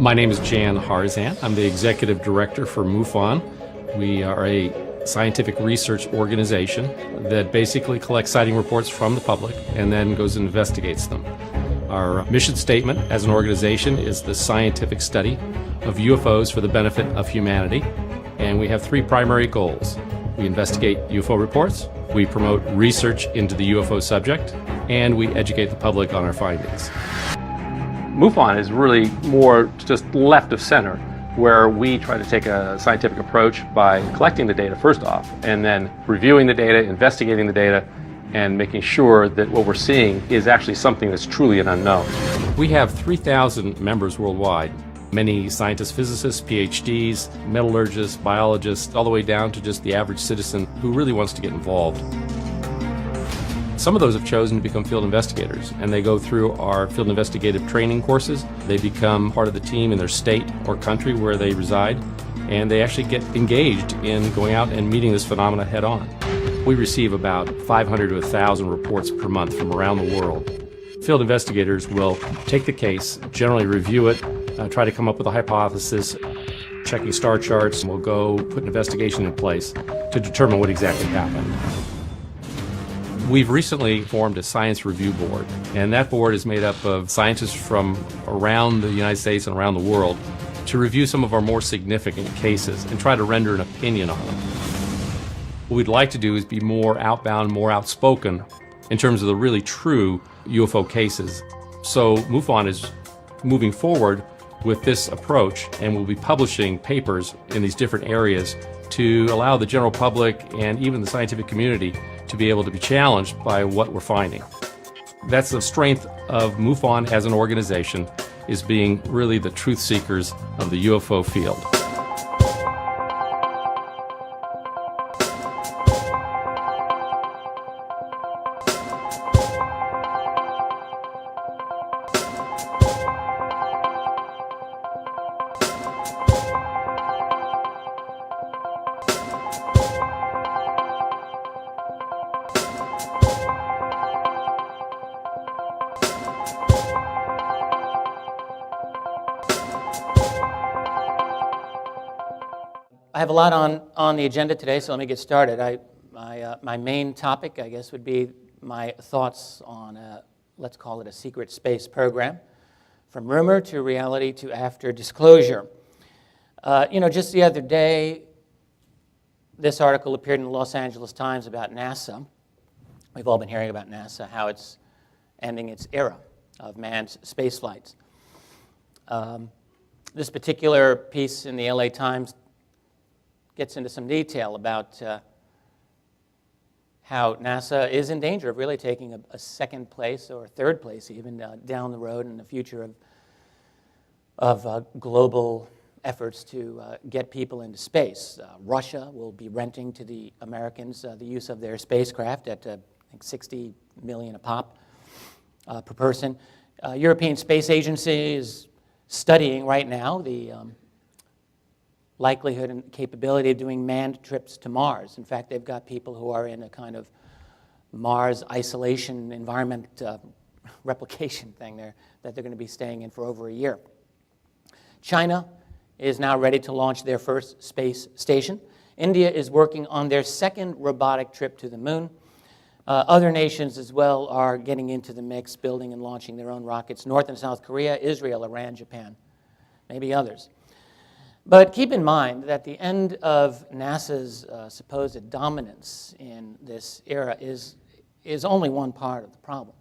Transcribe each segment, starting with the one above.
My name is Jan Harzan. I'm the Executive Director for MUFON. We are a scientific research organization that basically collects sighting reports from the public and then goes and investigates them. Our mission statement as an organization is the scientific study of UFOs for the benefit of humanity, and we have three primary goals. We investigate UFO reports, we promote research into the UFO subject, and we educate the public on our findings. MUFON is really more just left of center, where we try to take a scientific approach by collecting the data first off, and then reviewing the data, investigating the data, and making sure that what we're seeing is actually something that's truly an unknown. We have 3,000 members worldwide. Many scientists, physicists, PhDs, metallurgists, biologists, all the way down to just the average citizen who really wants to get involved. Some of those have chosen to become field investigators, and they go through our field investigative training courses. They become part of the team in their state or country where they reside, and they actually get engaged in going out and meeting this phenomena head on. We receive about 500 to 1,000 reports per month from around the world. Field investigators will take the case, generally review it, try to come up with a hypothesis, checking star charts, and we'll go put an investigation in place to determine what exactly happened. We've recently formed a science review board, and that board is made up of scientists from around the United States and around the world to review some of our more significant cases and try to render an opinion on them. What we'd like to do is be more outbound, more outspoken in terms of the really true UFO cases. So MUFON is moving forward with this approach, and we'll be publishing papers in these different areas to allow the general public and even the scientific community to be able to be challenged by what we're finding. That's the strength of MUFON as an organization, is being really the truth seekers of the UFO field. I have a lot on the agenda today, so let me get started. My main topic, I guess, would be my thoughts on, let's call it a secret space program, from rumor to reality to after disclosure. Just the other day, this article appeared in the Los Angeles Times about NASA. We've all been hearing about NASA, how it's ending its era of manned space flights. This particular piece in the LA Times gets into some detail about how NASA is in danger of really taking a second place or a third place even down the road in the future of global efforts to get people into space. Russia will be renting to the Americans the use of their spacecraft at I think $60 million a pop per person. European Space Agency is studying right now the likelihood and capability of doing manned trips to Mars. In fact, they've got people who are in a kind of Mars isolation environment replication thing there that they're going to be staying in for over a year. China is now ready to launch their first space station. India is working on their second robotic trip to the moon. Other nations as well are getting into the mix, building and launching their own rockets. North and South Korea, Israel, Iran, Japan, maybe others. But keep in mind that the end of NASA's supposed dominance in this era is only one part of the problem,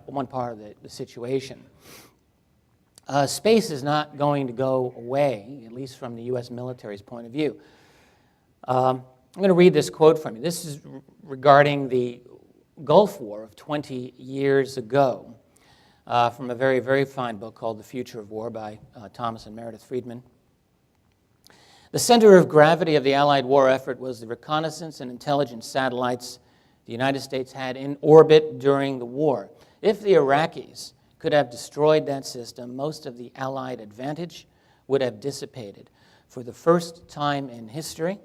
one part of the situation. Space is not going to go away, at least from the U.S. military's point of view. I'm going to read this quote from you. This is regarding the Gulf War of 20 years ago from a very, very fine book called The Future of War by Thomas and Meredith Friedman. The center of gravity of the Allied war effort was the reconnaissance and intelligence satellites the United States had in orbit during the war. If the Iraqis could have destroyed that system, most of the Allied advantage would have dissipated. For the first time in history,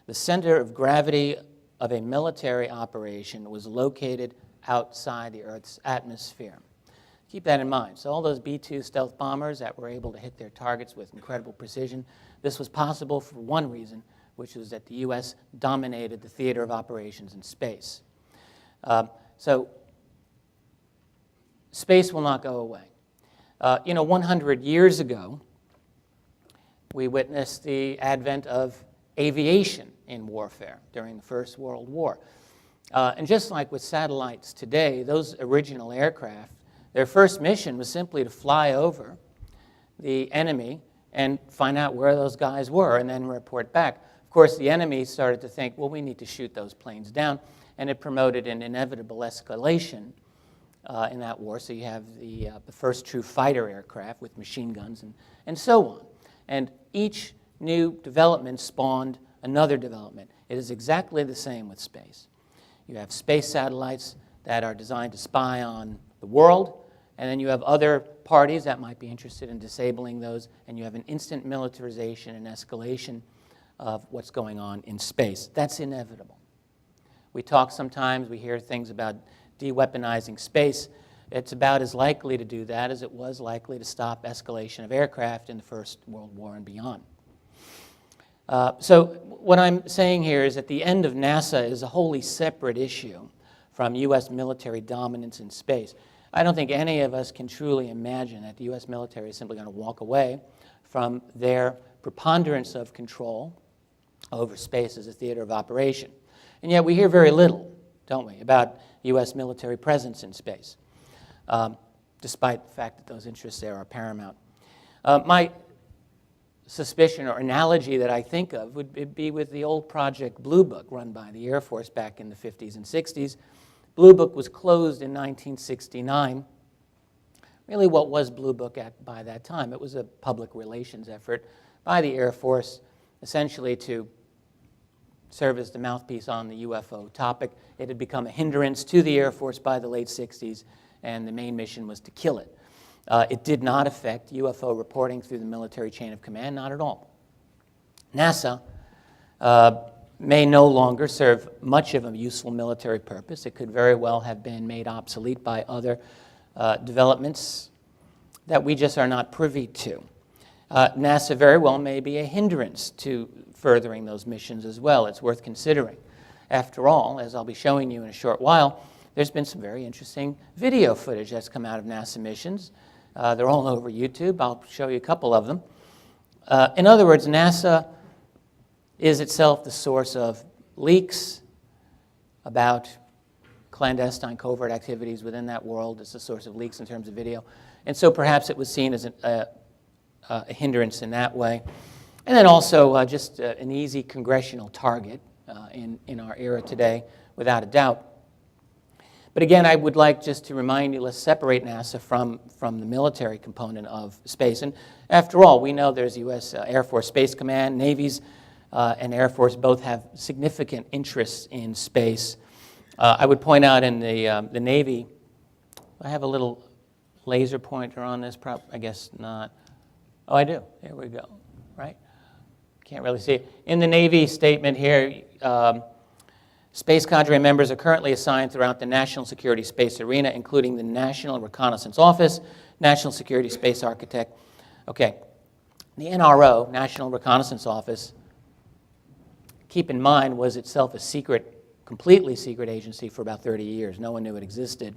the center of gravity of a military operation was located outside the Earth's atmosphere. Keep that in mind. So all those B-2 stealth bombers that were able to hit their targets with incredible precision, this was possible for one reason, which was that the U.S. dominated the theater of operations in space. So space will not go away. 100 years ago, we witnessed the advent of aviation in warfare during the First World War. And just like with satellites today, those original aircraft, their first mission was simply to fly over the enemy and find out where those guys were and then report back. Of course, the enemy started to think, well, we need to shoot those planes down, and it promoted an inevitable escalation in that war. So you have the first true fighter aircraft with machine guns and so on. And each new development spawned another development. It is exactly the same with space. You have space satellites that are designed to spy on the world, and then you have other parties that might be interested in disabling those, and you have an instant militarization and escalation of what's going on in space. That's inevitable. We talk sometimes, we hear things about de-weaponizing space. It's about as likely to do that as it was likely to stop escalation of aircraft in the First World War and beyond. So what I'm saying here is that the end of NASA is a wholly separate issue from U.S. military dominance in space. I don't think any of us can truly imagine that the U.S. military is simply going to walk away from their preponderance of control over space as a theater of operation. And yet we hear very little, don't we, about U.S. military presence in space, despite the fact that those interests there are paramount. My suspicion or analogy that I think of would be with the old Project Blue Book run by the Air Force back in the 50s and 60s. Blue Book was closed in 1969. Really, what was Blue Book by that time? It was a public relations effort by the Air Force, essentially to serve as the mouthpiece on the UFO topic. It had become a hindrance to the Air Force by the late 60s, and the main mission was to kill it. It did not affect UFO reporting through the military chain of command, not at all. NASA may no longer serve much of a useful military purpose. It could very well have been made obsolete by other developments that we just are not privy to. NASA very well may be a hindrance to furthering those missions as well. It's worth considering. After all, as I'll be showing you in a short while, there's been some very interesting video footage that's come out of NASA missions. They're all over YouTube. I'll show you a couple of them. In other words, NASA is itself the source of leaks about clandestine covert activities within that world. It's the source of leaks in terms of video. And so perhaps it was seen as a hindrance in that way. And then also just an easy congressional target in our era today, without a doubt. But again, I would like just to remind you, let's separate NASA from the military component of space. And after all, we know there's U.S. Air Force Space Command, Navy's and Air Force both have significant interests in space. I would point out in the Navy, I have a little laser pointer on this, I guess not. Oh, I do. There we go, right? Can't really see it. In the Navy statement here, space cadre members are currently assigned throughout the national security space arena, including the National Reconnaissance Office, National Security Space Architect. Okay, the NRO, National Reconnaissance Office, keep in mind, was itself a secret, completely secret agency for about 30 years. No one knew it existed.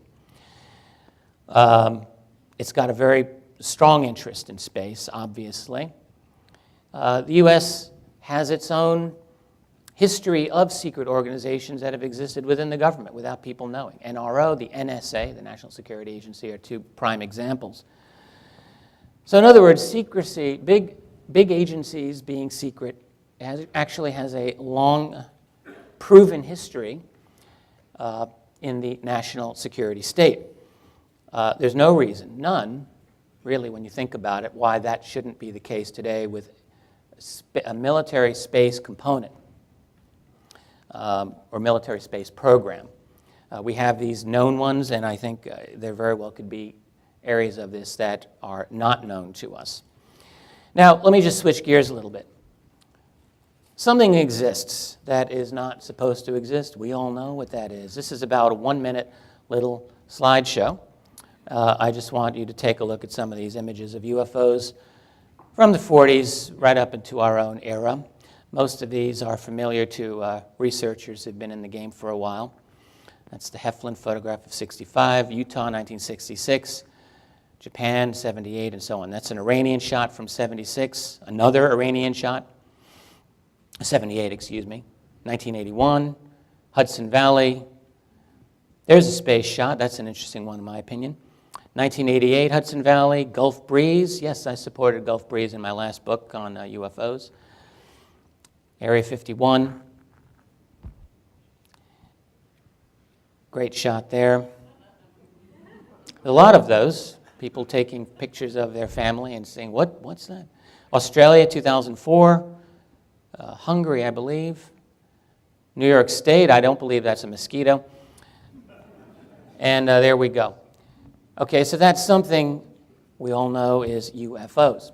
It's got a very strong interest in space, obviously. The U.S. has its own history of secret organizations that have existed within the government without people knowing. NRO, the NSA, the National Security Agency, are two prime examples. So in other words, secrecy, big agencies being secret, actually has a long proven history in the national security state. There's no reason, none, really, when you think about it, why that shouldn't be the case today with a military space component or military space program. We have these known ones, and I think there very well could be areas of this that are not known to us. Now, let me just switch gears a little bit. Something exists that is not supposed to exist. We all know what that is. This is about a 1-minute little slideshow I just want you to take a look at some of these images of UFOs from the 40s right up into our own era. Most of these are familiar to researchers who've been in the game for a while. That's the Heflin photograph of 65, Utah 1966, Japan 78, and so on. That's an Iranian shot from 76, another Iranian shot, 78, excuse me, 1981, Hudson Valley. There's a space shot. That's an interesting one in my opinion. 1988, Hudson Valley, Gulf Breeze. Yes, I supported Gulf Breeze in my last book on UFOs. Area 51. Great shot there. A lot of those, people taking pictures of their family and saying, what's that? Australia, 2004. Hungary, I believe. New York State, I don't believe that's a mosquito. And there we go. Okay, so that's something we all know is UFOs.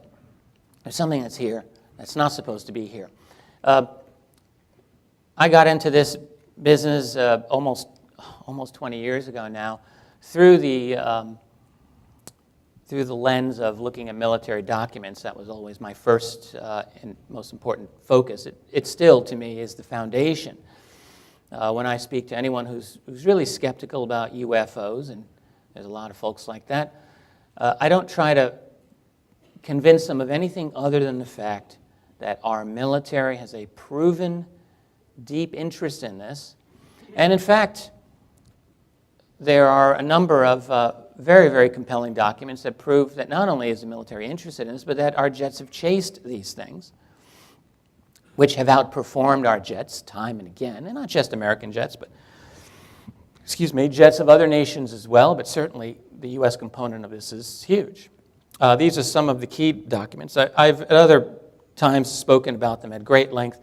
There's something that's here that's not supposed to be here. I got into this business almost 20 years ago now through the lens of looking at military documents. That was always my first and most important focus. It still, to me, is the foundation. When I speak to anyone who's really skeptical about UFOs, and there's a lot of folks like that, I don't try to convince them of anything other than the fact that our military has a proven deep interest in this. And in fact, there are a number of very, very compelling documents that prove that not only is the military interested in this, but that our jets have chased these things, which have outperformed our jets time and again, and not just American jets, but jets of other nations as well, but certainly the U.S. component of this is huge. These are some of the key documents. I've at other times spoken about them at great length.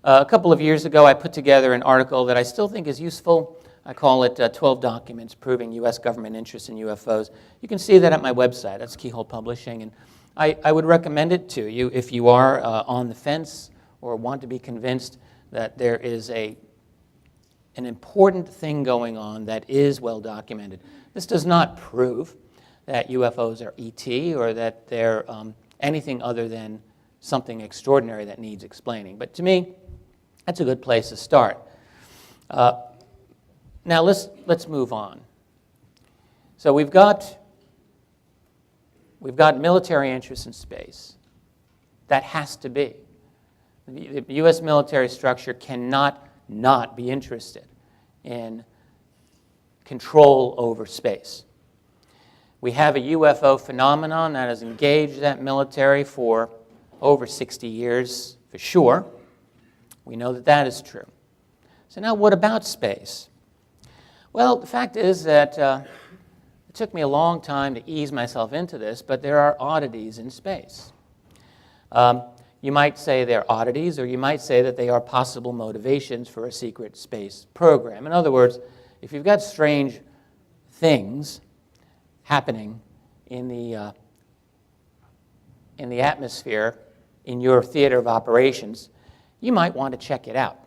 A couple of years ago, I put together an article that I still think is useful. I call it 12 Documents Proving U.S. Government Interest in UFOs. You can see that at my website. That's Keyhole Publishing. And I would recommend it to you if you are on the fence or want to be convinced that there is an important thing going on that is well documented. This does not prove that UFOs are ET or that they're anything other than something extraordinary that needs explaining. But to me, that's a good place to start. Now let's move on. So we've got military interest in space. That has to be. The U.S. military structure cannot not be interested in control over space. We have a UFO phenomenon that has engaged that military for over 60 years, for sure. We know that that is true. So now what about space? Well, the fact is that it took me a long time to ease myself into this, but there are oddities in space. You might say they're oddities, or you might say that they are possible motivations for a secret space program. In other words, if you've got strange things happening in the atmosphere, in your theater of operations, you might want to check it out.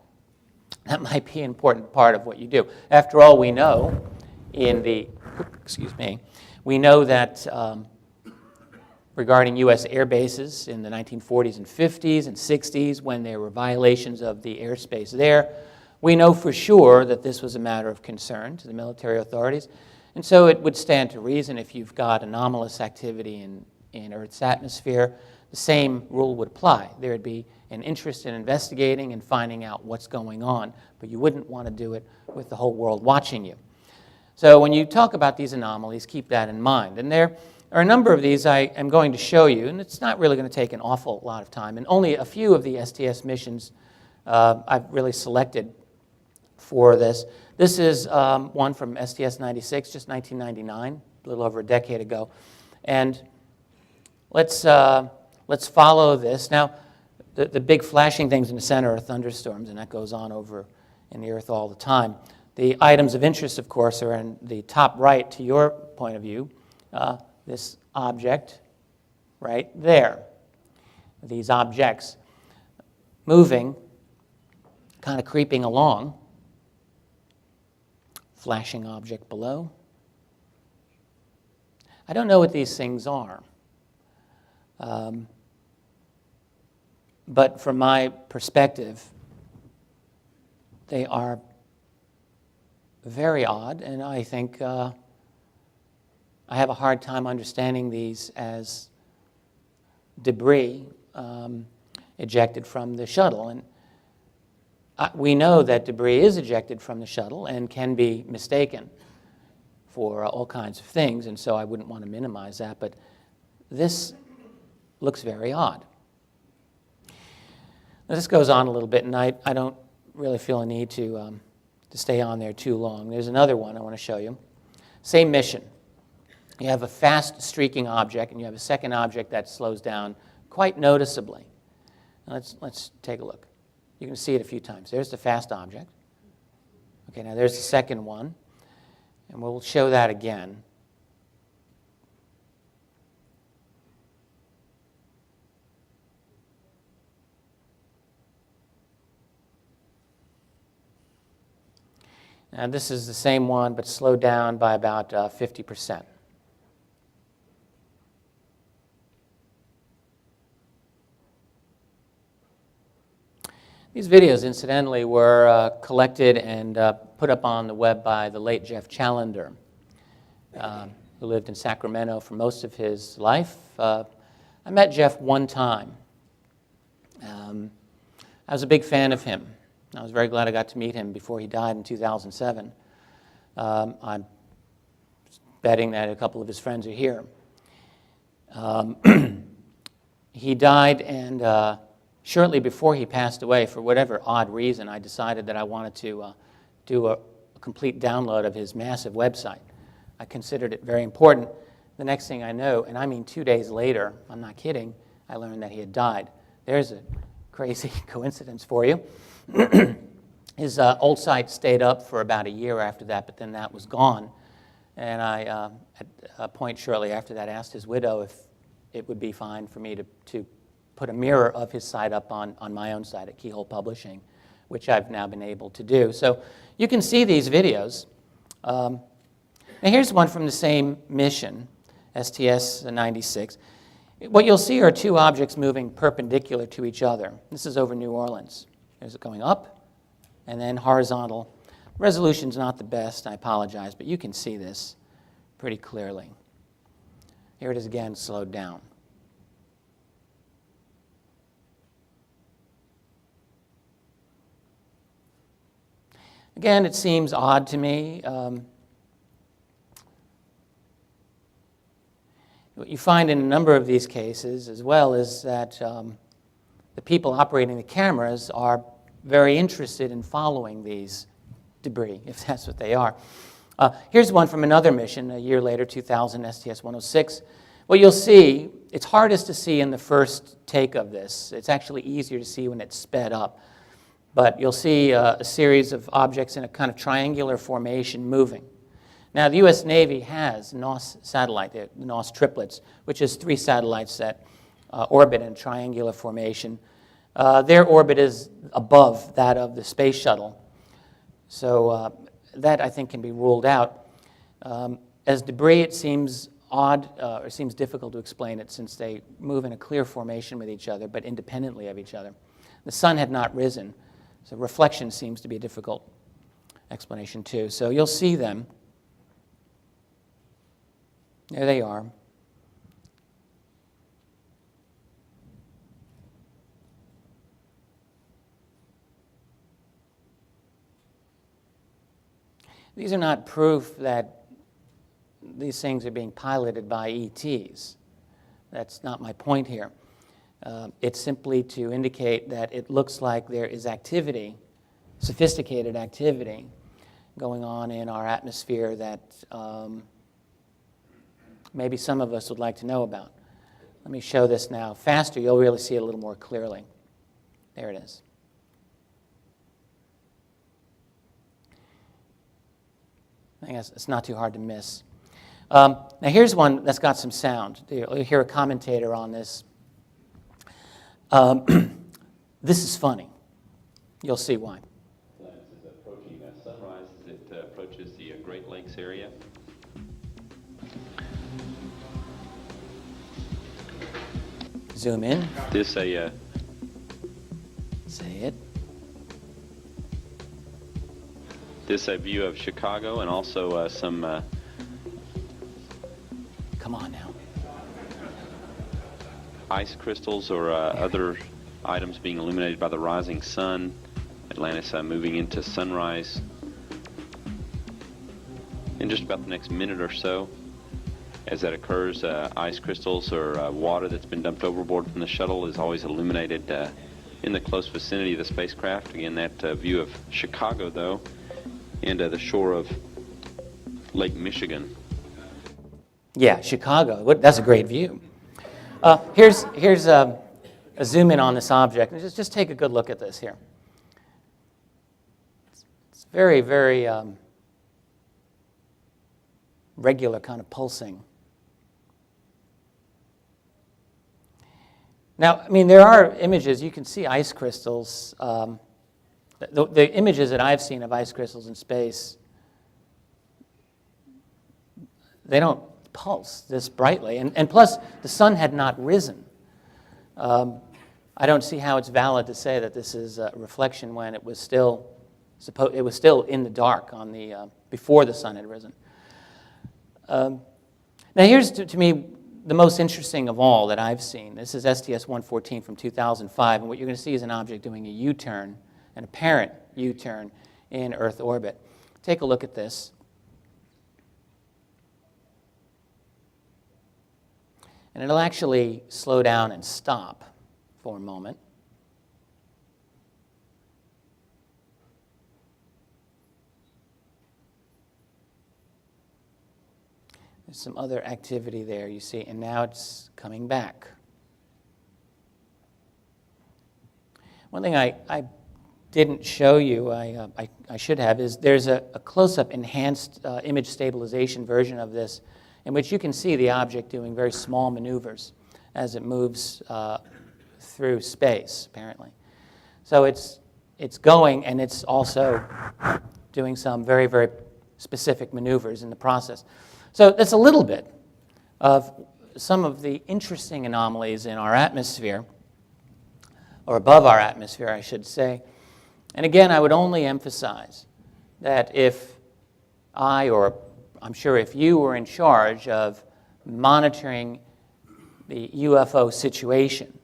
That might be an important part of what you do. After all, we know we know that regarding U.S. air bases in the 1940s and 50s and 60s, when there were violations of the airspace there, we know for sure that this was a matter of concern to the military authorities. And so it would stand to reason if you've got anomalous activity in Earth's atmosphere, the same rule would apply. There would be an interest in investigating and finding out what's going on, but you wouldn't want to do it with the whole world watching you. So when you talk about these anomalies, keep that in mind. And there are a number of these I am going to show you, and it's not really going to take an awful lot of time. And only a few of the STS missions I've really selected for this. This is one from STS 96, just 1999, a little over a decade ago. And let's follow this. Now, the big flashing things in the center are thunderstorms, and that goes on over in the Earth all the time. The items of interest, of course, are in the top right to your point of view. This object right there. These objects moving, kind of creeping along. Flashing object below. I don't know what these things are. But from my perspective, they are very odd, and I think I have a hard time understanding these as debris ejected from the shuttle. And we know that debris is ejected from the shuttle and can be mistaken for all kinds of things, and so I wouldn't want to minimize that, but this looks very odd. Now, this goes on a little bit, and I don't really feel a need to stay on there too long. There's another one I want to show you. Same mission. You have a fast streaking object, and you have a second object that slows down quite noticeably. Now, let's take a look. You can see it a few times. There's the fast object. Okay, now there's the second one, and we'll show that again. Now this is the same one, but slowed down by about 50%. These videos, incidentally, were collected and put up on the web by the late Jeff Challenger, who lived in Sacramento for most of his life. I met Jeff one time. I was a big fan of him. I was very glad I got to meet him before he died in 2007. I'm betting that a couple of his friends are here. He died, and shortly before he passed away, for whatever odd reason, I decided that I wanted to do a complete download of his massive website. I considered it very important. The next thing I know, and I mean 2 days later, I'm not kidding, I learned that he had died. There's a crazy coincidence for you. His old site stayed up for about a year after that, but then that was gone. And I, at a point shortly after that, asked his widow if it would be fine for me to put a mirror of his site up on my own site at Keyhole Publishing, which I've now been able to do. So you can see these videos. Now here's one from the same mission, STS-96. What you'll see are two objects moving perpendicular to each other. This is over New Orleans. There's it going up and then horizontal. Resolution's not the best, I apologize, but you can see this pretty clearly. Here it is again, slowed down. Again, it seems odd to me. What you find in a number of these cases as well is that the people operating the cameras are very interested in following these debris, if that's what they are. Here's one from another mission, a year later, 2000, STS-106. What you'll see, it's hardest to see in the first take of this. It's actually easier to see when it's sped up. But you'll see a series of objects in a kind of triangular formation moving. Now, the U.S. Navy has NOS satellite, the NOS triplets, which is 3 satellites that orbit in a triangular formation. Their orbit is above that of the space shuttle. So that, I think, can be ruled out. As debris, it seems odd, or seems difficult to explain it since they move in a clear formation with each other, but independently of each other. The sun had not risen, so reflection seems to be a difficult explanation too. So you'll see them. There they are. These are not proof that these things are being piloted by ETs. That's not my point here. It's simply to indicate that it looks like there is activity, sophisticated activity, going on in our atmosphere that maybe some of us would like to know about. Let me show this now. Faster, you'll really see it a little more clearly. There it is. I think it's not too hard to miss. Now here's one that's got some sound. You'll hear a commentator on this. This is funny. You'll see why. This is approaching sunrise as it approaches the Great Lakes area. zoom in. This Say it. this a view of Chicago and also some Come on now. ice crystals or other items being illuminated by the rising sun. Atlantis moving into sunrise. In just about the next minute or so, as that occurs, ice crystals or water that's been dumped overboard from the shuttle is always illuminated in the close vicinity of the spacecraft. Again, that view of Chicago, though, and the shore of Lake Michigan. Yeah, Chicago. That's a great view. Here's a zoom in on this object. And just take a good look at this here. It's very, very regular kind of pulsing. Now, I mean, there are images. You can see ice crystals. The images that I've seen of ice crystals in space, they don't pulse this brightly. And plus, the sun had not risen. I don't see how it's valid to say that this is a reflection when it was still in the dark on the before the sun had risen. Now, here's to me the most interesting of all that I've seen. This is STS-114 from 2005, and what you're going to see is an object doing a U-turn, an apparent U-turn in Earth orbit. Take a look at this. And it'll actually slow down and stop for a moment. There's some other activity there, you see, and now it's coming back. One thing I didn't show you, I should have, is there's a close-up enhanced image stabilization version of this in which you can see the object doing very small maneuvers as it moves through space, apparently. So it's going, and it's also doing some very, very specific maneuvers in the process. So that's a little bit of some of the interesting anomalies in our atmosphere, or above our atmosphere, I should say. And again, I would only emphasize that if I, or I'm sure if you were in charge of monitoring the UFO situation,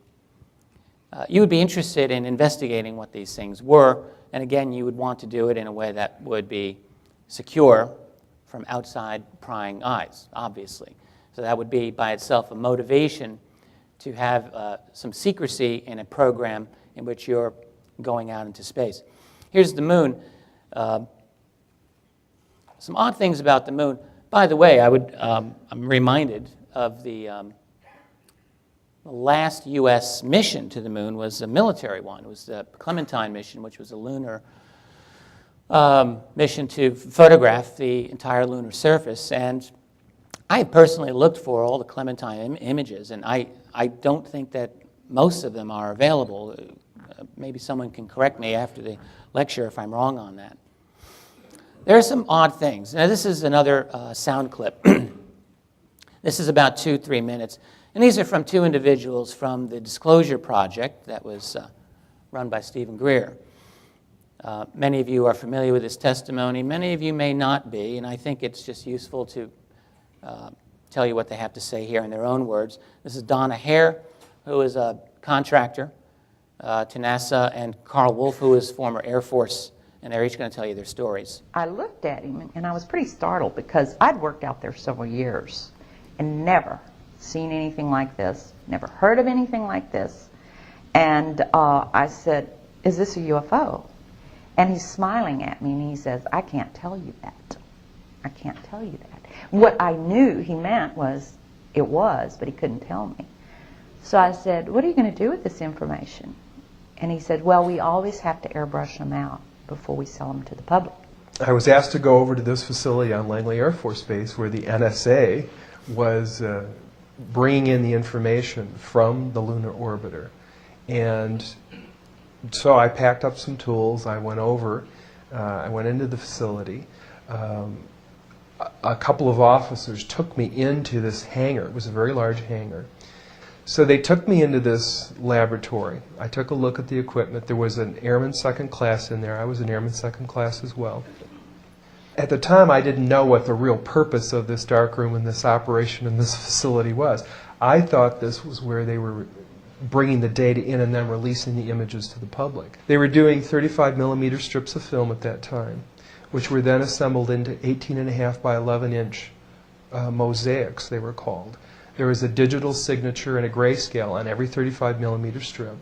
you would be interested in investigating what these things were, and again, you would want to do it in a way that would be secure from outside prying eyes, obviously. So that would be by itself a motivation to have some secrecy in a program in which you're going out into space. Here's the moon. Some odd things about the moon. By the way, I'm reminded of the last U.S. mission to the moon was a military one. It was the Clementine mission, which was a lunar mission to photograph the entire lunar surface. And I personally looked for all the Clementine images, and I don't think that most of them are available. Maybe someone can correct me after the lecture if I'm wrong on that. There are some odd things. Now, this is another sound clip. This is about 2-3 minutes. And these are from two individuals from the Disclosure Project that was run by Stephen Greer. Many of you are familiar with his testimony. Many of you may not be, and I think it's just useful to tell you what they have to say here in their own words. This is Donna Hare, who is a contractor to NASA, and Carl Wolf, who is former Air Force, and they're each going to tell you their stories. I looked at him, and I was pretty startled because I'd worked out there several years and never seen anything like this, never heard of anything like this. And I said, "Is this a UFO?" And he's smiling at me, and he says, "I can't tell you that. I can't tell you that." What I knew he meant was it was, but he couldn't tell me. So I said, "What are you going to do with this information?" And he said, "Well, we always have to airbrush them out before we sell them to the public." I was asked to go over to this facility on Langley Air Force Base where the NSA was bringing in the information from the lunar orbiter. And so I packed up some tools. I went over. I went into the facility. A couple of officers took me into this hangar. It was a very large hangar. So they took me into this laboratory. I took a look at the equipment. There was an airman second class in there. I was an airman second class as well. At the time, I didn't know what the real purpose of this darkroom and this operation in this facility was. I thought this was where they were bringing the data in and then releasing the images to the public. They were doing 35 millimeter strips of film at that time, which were then assembled into 18.5 by 11 inch mosaics, they were called. There was a digital signature and a grayscale on every 35 millimeter strip.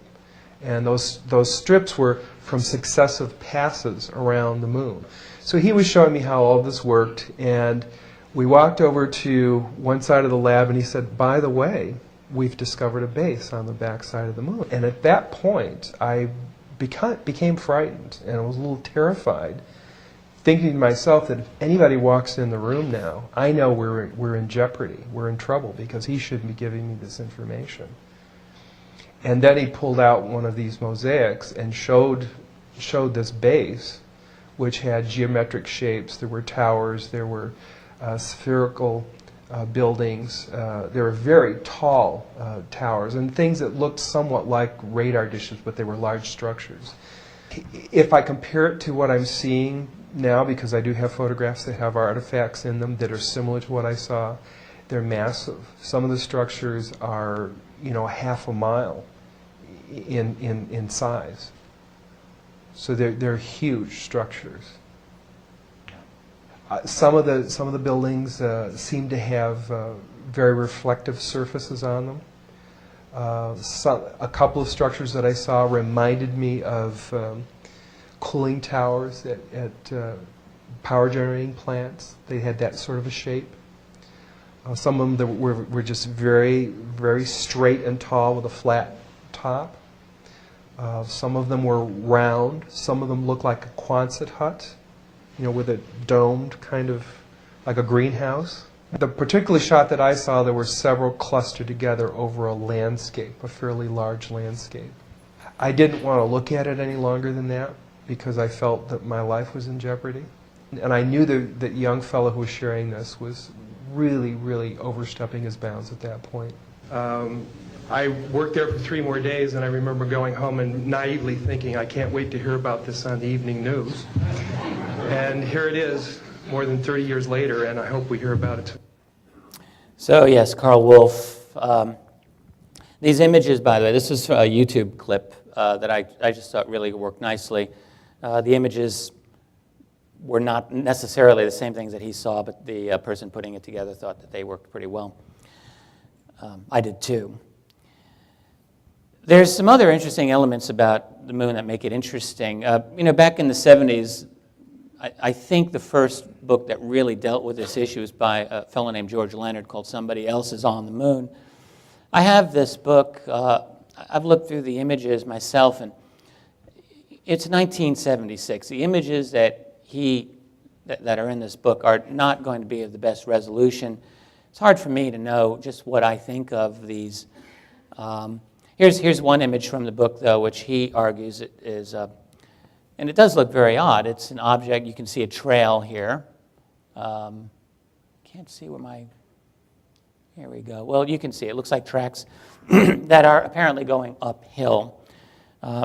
And those strips were from successive passes around the moon. So he was showing me how all this worked, and we walked over to one side of the lab, and he said, by the way, we've discovered a base on the back side of the moon. And at that point, I became frightened, and I was a little terrified, thinking to myself that if anybody walks in the room now, I know we're in jeopardy, we're in trouble, because he shouldn't be giving me this information. And then he pulled out one of these mosaics and showed this base, which had geometric shapes. There were towers, there were spherical buildings, there were very tall towers, and things that looked somewhat like radar dishes, but they were large structures. If I compare it to what I'm seeing now, because I do have photographs that have artifacts in them that are similar to what I saw, they're massive. Some of the structures are, half a mile in size. So they're huge structures. Some of the buildings seem to have very reflective surfaces on them. A couple of structures that I saw reminded me of cooling towers at power generating plants. They had that sort of a shape. Some of them were just very, very straight and tall with a flat top. Some of them were round. Some of them looked like a Quonset hut, with a domed kind of, like a greenhouse. The particular shot that I saw, there were several clustered together over a landscape, a fairly large landscape. I didn't want to look at it any longer than that because I felt that my life was in jeopardy. And I knew that young fellow who was sharing this was really, really overstepping his bounds at that point. I worked there for 3 more days, and I remember going home and naively thinking, I can't wait to hear about this on the evening news. And here it is, more than 30 years later, and I hope we hear about it. So yes, Carl Wolf. These images, by the way, this is a YouTube clip that I just thought really worked nicely. The images were not necessarily the same things that he saw, but the person putting it together thought that they worked pretty well. I did too. There's some other interesting elements about the moon that make it interesting. Back in the 70s, I think the first book that really dealt with this issue was by a fellow named George Leonard called Somebody Else is on the Moon. I have this book. I've looked through the images myself, and it's 1976. The images that are in this book are not going to be of the best resolution. It's hard for me to know just what I think of these. Here's one image from the book, though, which he argues it is, and it does look very odd. It's an object. You can see a trail here. Can't see where here we go. Well, you can see it looks like tracks that are apparently going uphill.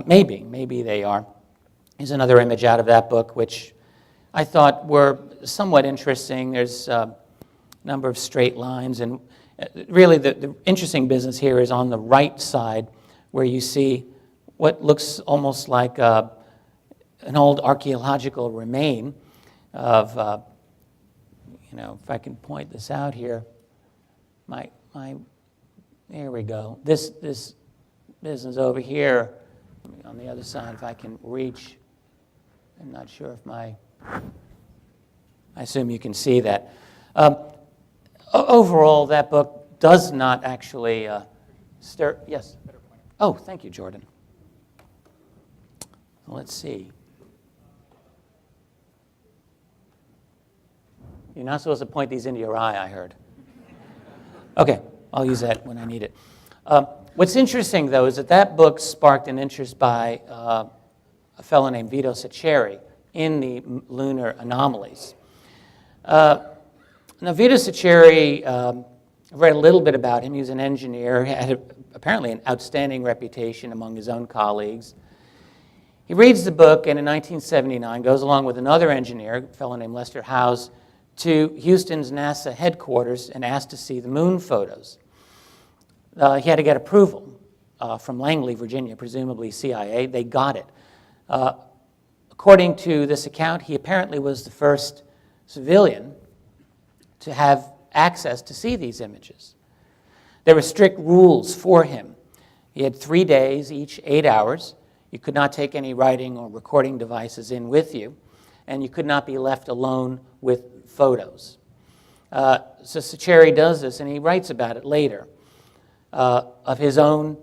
Maybe they are. Here's another image out of that book, which I thought were somewhat interesting. There's a number of straight lines, and really the interesting business here is on the right side, where you see what looks almost like an old archaeological remain of, if I can point this out here, there we go. This business over here, on the other side, if I can reach, I'm not sure if I assume you can see that. Overall, that book does not actually stir. Yes? Oh, thank you, Jordan. Let's see. You're not supposed to point these into your eye, I heard. Okay, I'll use that when I need it. What's interesting, though, is that book sparked an interest by a fellow named Vito Saccheri in the lunar anomalies. Now, Vito Saccheri I've read a little bit about him. He was an engineer, had apparently an outstanding reputation among his own colleagues. He reads the book and in 1979 goes along with another engineer, a fellow named Lester Howes, to Houston's NASA headquarters and asked to see the moon photos. He had to get approval from Langley, Virginia, presumably CIA. They got it. According to this account, he apparently was the first civilian to have access to see these images. There were strict rules for him. He had 3 days, each 8 hours. You could not take any writing or recording devices in with you, and you could not be left alone with photos. So Sacheri does this, and he writes about it later, of his own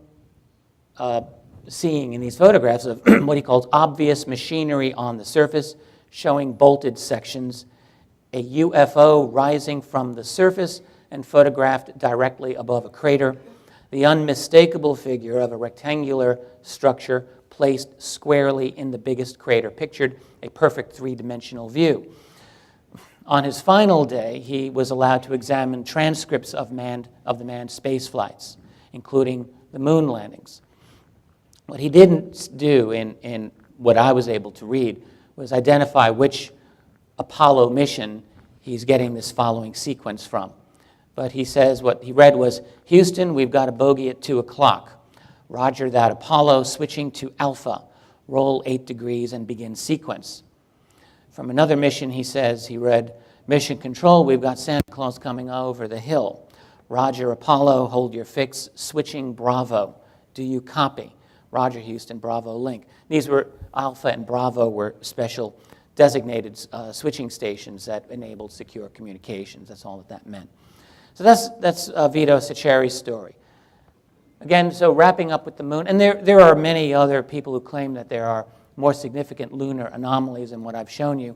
seeing in these photographs of what he calls obvious machinery on the surface, showing bolted sections, a UFO rising from the surface and photographed directly above a crater, the unmistakable figure of a rectangular structure placed squarely in the biggest crater, pictured a perfect three-dimensional view. On his final day, he was allowed to examine transcripts of the manned space flights, including the moon landings. What he didn't do in what I was able to read was identify which Apollo mission he's getting this following sequence from. But he says what he read was, Houston, we've got a bogey at 2 o'clock. Roger that, Apollo, switching to Alpha. Roll 8 degrees and begin sequence. From another mission, he says, he read, Mission Control, we've got Santa Claus coming over the hill. Roger, Apollo, hold your fix, switching Bravo. Do you copy? Roger, Houston, Bravo, link. These were, Alpha and Bravo were special designated switching stations that enabled secure communications. That's all that meant. So that's Vito Sacheri's story. Again, so wrapping up with the moon, and there are many other people who claim that there are more significant lunar anomalies than what I've shown you.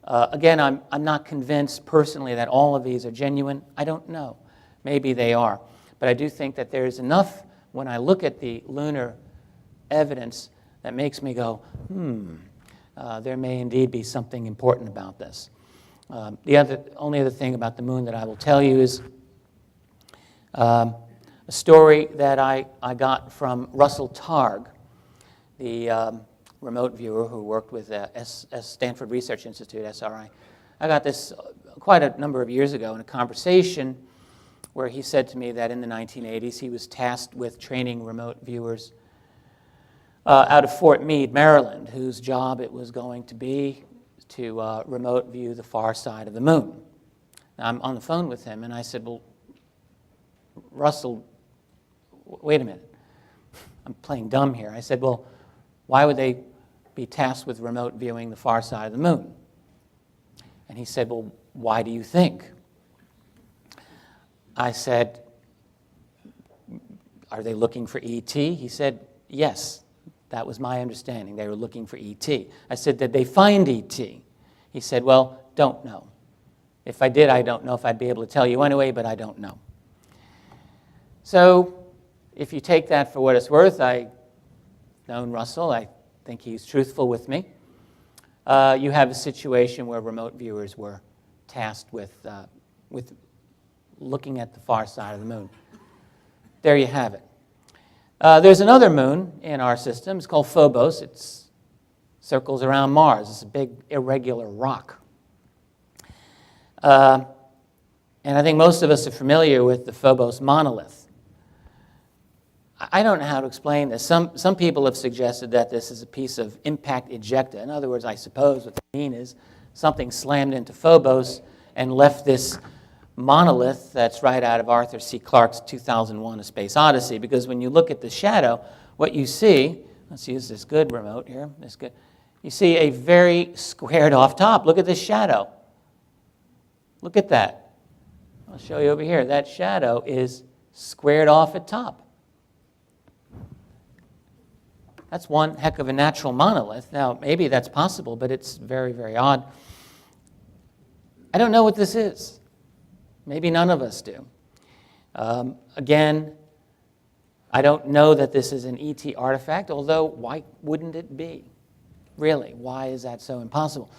Again, I'm not convinced personally that all of these are genuine. I don't know. Maybe they are. But I do think that there is enough when I look at the lunar evidence that makes me go, there may indeed be something important about this. The only other thing about the moon that I will tell you is a story that I got from Russell Targ, the remote viewer who worked with Stanford Research Institute, SRI. I got this quite a number of years ago in a conversation where he said to me that in the 1980s he was tasked with training remote viewers out of Fort Meade, Maryland, whose job it was going to be to remote view the far side of the moon. Now, I'm on the phone with him, and I said, well, Russell, wait a minute. I'm playing dumb here. I said, well, why would they be tasked with remote viewing the far side of the moon? And he said, well, why do you think? I said, are they looking for ET? He said, yes. That was my understanding. They were looking for ET. I said, did they find ET? He said, well, don't know. If I did, I don't know if I'd be able to tell you anyway, but I don't know. So if you take that for what it's worth, I've known Russell. I think he's truthful with me. You have a situation where remote viewers were tasked with looking at the far side of the moon. There you have it. There's another moon in our system. It's called Phobos. It circles around Mars. It's a big irregular rock. And I think most of us are familiar with the Phobos monolith. I don't know how to explain this. Some people have suggested that this is a piece of impact ejecta. In other words, I suppose what they mean is something slammed into Phobos and left this monolith that's right out of Arthur C. Clarke's 2001: A Space Odyssey, because when you look at the shadow, what you see, let's use this good remote here, you see a very squared off top. Look at this shadow. Look at that. I'll show you over here. That shadow is squared off at top. That's one heck of a natural monolith. Now, maybe that's possible, but it's very, very odd. I don't know what this is. Maybe none of us do. Again, I don't know that this is an ET artifact, although why wouldn't it be? Really, why is that so impossible?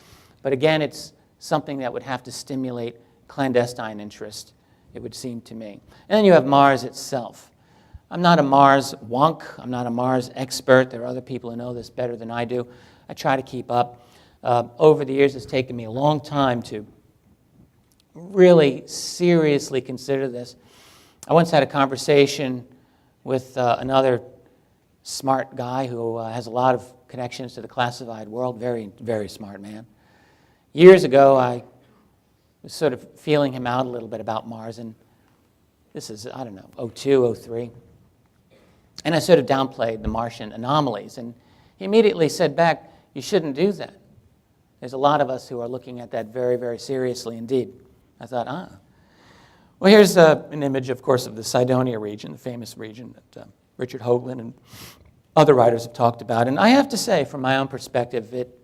But again, it's something that would have to stimulate clandestine interest it would seem to me. And then you have Mars itself. I'm not a Mars wonk. I'm not a Mars expert. There are other people who know this better than I do. I try to keep up. Over the years, it's taken me a long time to really seriously consider this. I once had a conversation with another smart guy who has a lot of connections to the classified world, very, very smart man. Years ago, I was sort of feeling him out a little bit about Mars, and this is, I don't know, 02, 03. And I sort of downplayed the Martian anomalies, and he immediately said back, you shouldn't do that. There's a lot of us who are looking at that very, very seriously indeed. I thought, Well, here's an image, of course, of the Cydonia region, the famous region that Richard Hoagland and other writers have talked about. And I have to say, from my own perspective, it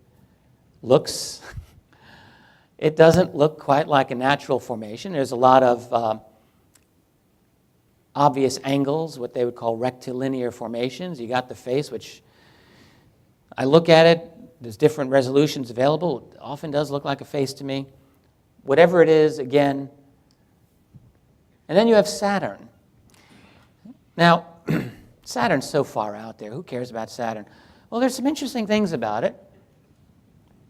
doesn't look quite like a natural formation. There's a lot of obvious angles, what they would call rectilinear formations. You got the face, which I look at it, there's different resolutions available. It often does look like a face to me. Whatever it is, again. And then you have Saturn. Now, Saturn's so far out there. Who cares about Saturn? Well, there's some interesting things about it.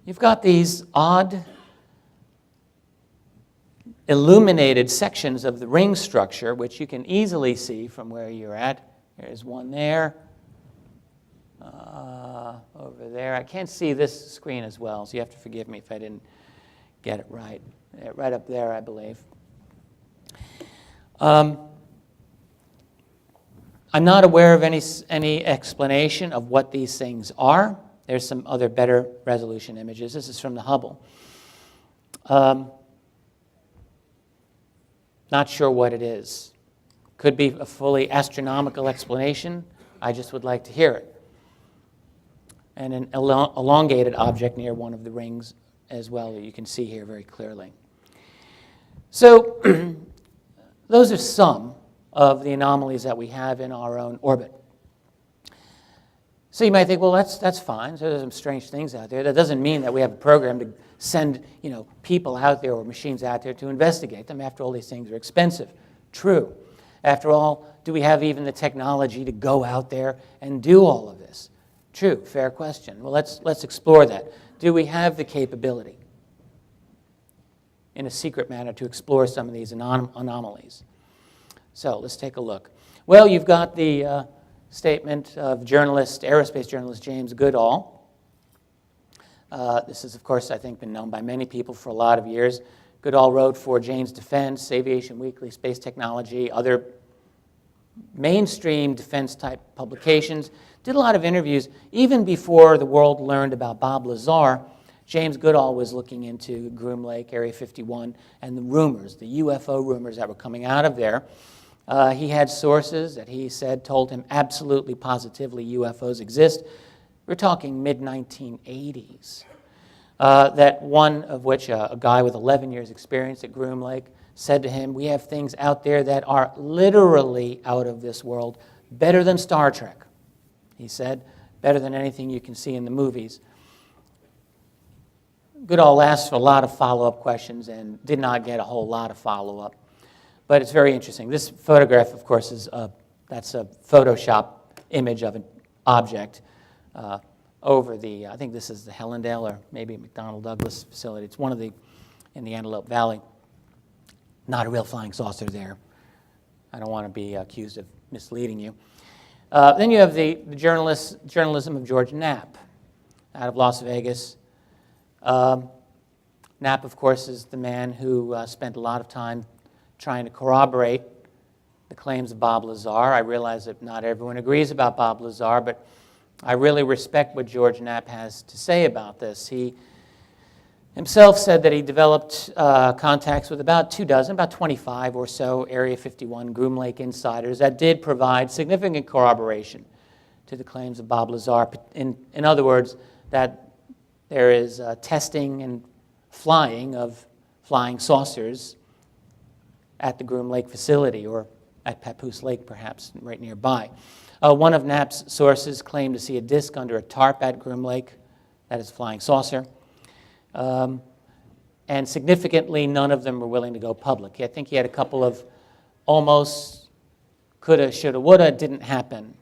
You've got these odd illuminated sections of the ring structure, which you can easily see from where you're at. There's one there. Over there. I can't see this screen as well, so you have to forgive me if I didn't get it right. Right up there, I believe. I'm not aware of any explanation of what these things are. There's some other better resolution images. This is from the Hubble. Not sure what it is. Could be a fully astronomical explanation. I just would like to hear it. And an elongated object near one of the rings as well that you can see here very clearly. So those are some of the anomalies that we have in our own orbit. So you might think, well, that's fine. So there's some strange things out there. That doesn't mean that we have a program to send people out there or machines out there to investigate them. After all, these things are expensive. True. After all, do we have even the technology to go out there and do all of this? True. Fair question. Well, let's explore that. Do we have the capability in a secret manner to explore some of these anomalies? So let's take a look. Well, you've got the statement of aerospace journalist James Goodall. This has, of course, I think been known by many people for a lot of years. Goodall wrote for Jane's Defense, Aviation Weekly, Space Technology, other mainstream defense-type publications. Did a lot of interviews. Even before the world learned about Bob Lazar, James Goodall was looking into Groom Lake, Area 51, and the rumors, the UFO rumors that were coming out of there. He had sources that he said told him absolutely, positively UFOs exist. We're talking mid-1980s. That one of which, a guy with 11 years experience at Groom Lake, said to him, we have things out there that are literally out of this world, better than Star Trek. He said, better than anything you can see in the movies. Goodall asked for a lot of follow-up questions and did not get a whole lot of follow-up. But it's very interesting. This photograph, of course, that's a Photoshop image of an object over the, I think this is the Helendale or maybe McDonnell Douglas facility. It's one of the, in the Antelope Valley. Not a real flying saucer there. I don't want to be accused of misleading you. Then you have the journalism of George Knapp out of Las Vegas. Knapp, of course, is the man who spent a lot of time trying to corroborate the claims of Bob Lazar. I realize that not everyone agrees about Bob Lazar, but I really respect what George Knapp has to say about this. He himself said that he developed contacts with about 25 or so Area 51 Groom Lake insiders that did provide significant corroboration to the claims of Bob Lazar. In other words, that there is testing and flying of flying saucers at the Groom Lake facility, or at Papoose Lake, perhaps, right nearby. One of Knapp's sources claimed to see a disc under a tarp at Groom Lake, that is a flying saucer. And significantly, none of them were willing to go public. I think he had a couple of almost coulda, shoulda, woulda, didn't happen.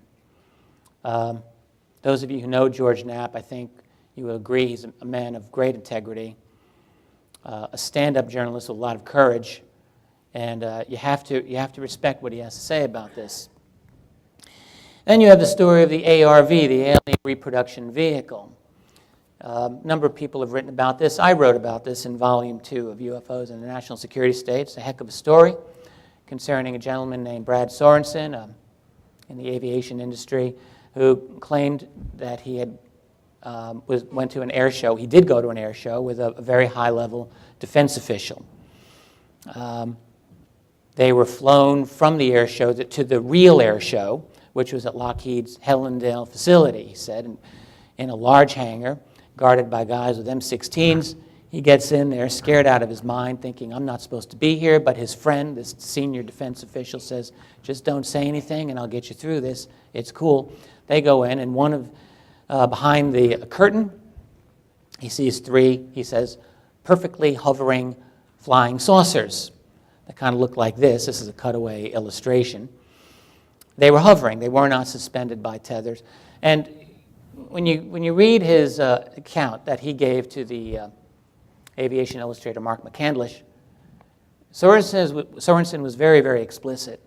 Those of you who know George Knapp, I think you will agree he's a man of great integrity, a stand-up journalist with a lot of courage, and you have to respect what he has to say about this. Then you have the story of the ARV, the Alien Reproduction Vehicle. A number of people have written about this. I wrote about this in Volume 2 of UFOs and the National Security State. It's a heck of a story concerning a gentleman named Brad Sorensen in the aviation industry who claimed that he had went to an air show. He did go to an air show with a very high-level defense official. They were flown from the air show to the real air show, which was at Lockheed's Helendale facility, he said, in a large hangar guarded by guys with M16s. He gets in there scared out of his mind, thinking, I'm not supposed to be here, but his friend, this senior defense official, says, just don't say anything and I'll get you through this. It's cool. They go in, and behind the curtain, he sees three, he says, perfectly hovering flying saucers that kind of look like this. This is a cutaway illustration. They were hovering. They were not suspended by tethers. And when you read his account that he gave to the aviation illustrator Mark McCandlish, Sorensen was very, very explicit.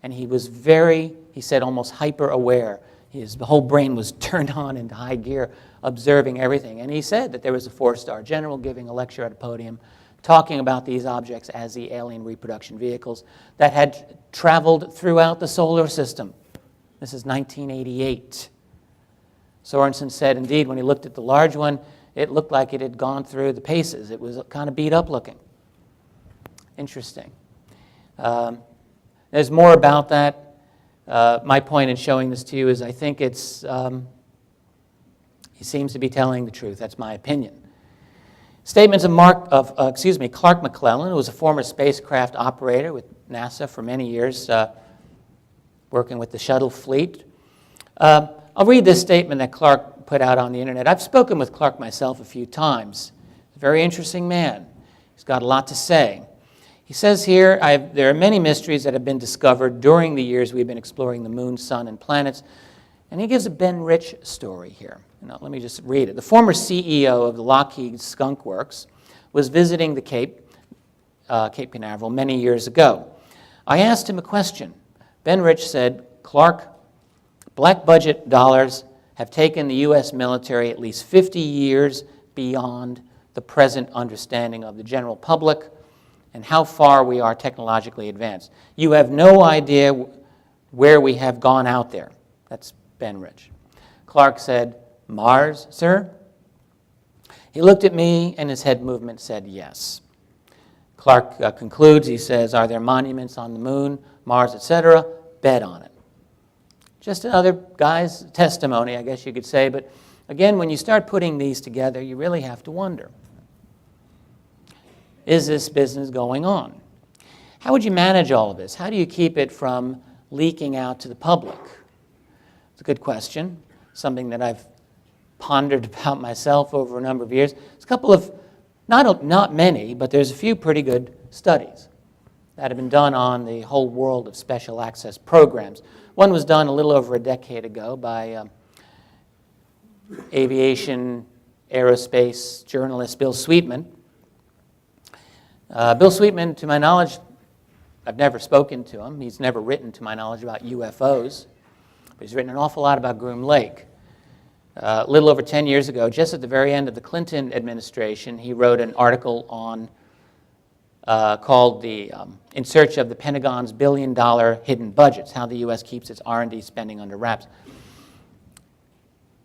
And he was he said, almost hyper-aware. His whole brain was turned on into high gear, observing everything. And he said that there was a 4-star general giving a lecture at a podium talking about these objects as the alien reproduction vehicles that had traveled throughout the solar system. This is 1988. Sorensen said, indeed, when he looked at the large one, it looked like it had gone through the paces. It was kind of beat up looking. Interesting. There's more about that. My point in showing this to you is I think he seems to be telling the truth. That's my opinion. Statements of Clark McClellan, who was a former spacecraft operator with NASA for many years, working with the shuttle fleet. I'll read this statement that Clark put out on the internet. I've spoken with Clark myself a few times. He's a very interesting man. He's got a lot to say. He says here, there are many mysteries that have been discovered during the years we've been exploring the moon, sun, and planets. And he gives a Ben Rich story here. Let me just read it. The former CEO of the Lockheed Skunk Works was visiting the Cape Canaveral many years ago. I asked him a question. Ben Rich said, Clark, black budget dollars have taken the U.S. military at least 50 years beyond the present understanding of the general public and how far we are technologically advanced. You have no idea where we have gone out there. That's Ben Rich. Clark said, Mars, sir? He looked at me and his head movement said yes. Clark concludes, he says, are there monuments on the moon, Mars, etc.? Bet on it. Just another guy's testimony, I guess you could say, but again, when you start putting these together, you really have to wonder, is this business going on? How would you manage all of this? How do you keep it from leaking out to the public? It's a good question, something that I've pondered about myself over a number of years. There's a couple of, not many, but there's a few pretty good studies that have been done on the whole world of special access programs. One was done a little over a decade ago by aviation aerospace journalist Bill Sweetman. Bill Sweetman, to my knowledge, I've never spoken to him. He's never written, to my knowledge, about UFOs, but he's written an awful lot about Groom Lake. A little over 10 years ago, just at the very end of the Clinton administration, he wrote an article on called In Search of the Pentagon's Billion-Dollar Hidden Budgets, how the U.S. keeps its R&D spending under wraps.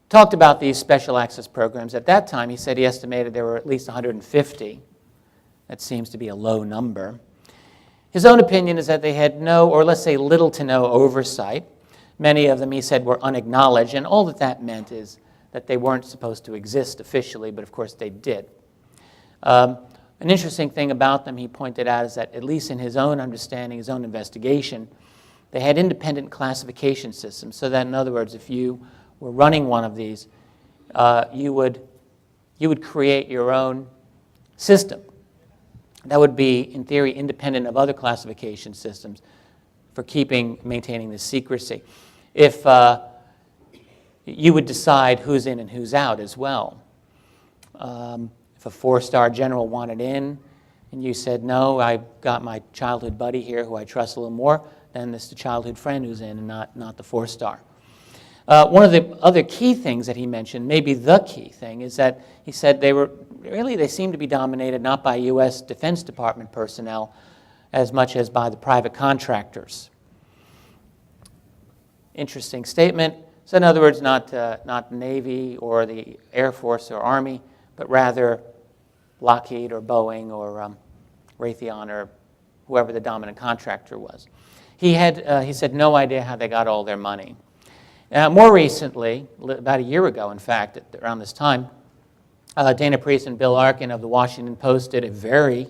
Talked about these special access programs. At that time, he said he estimated there were at least 150. That seems to be a low number. His own opinion is that they had no, or let's say little to no oversight. Many of them, he said, were unacknowledged, and all that meant is that they weren't supposed to exist officially, but of course they did. An interesting thing about them, he pointed out, is that at least in his own understanding, his own investigation, they had independent classification systems, so that in other words, if you were running one of these, you would create your own system that would be, in theory, independent of other classification systems, for maintaining the secrecy. If you would decide who's in and who's out as well. If a 4-star general wanted in and you said, no, I've got my childhood buddy here who I trust a little more, then it's the childhood friend who's in and not the 4-star. One of the other key things that he mentioned, maybe the key thing, is that he said they seem to be dominated not by U.S. Defense Department personnel as much as by the private contractors. Interesting statement. So in other words, not the Navy or the Air Force or Army, but rather Lockheed or Boeing or Raytheon or whoever the dominant contractor was. He said no idea how they got all their money. More recently, about a year ago, in fact, around this time, Dana Priest and Bill Arkin of the Washington Post did a very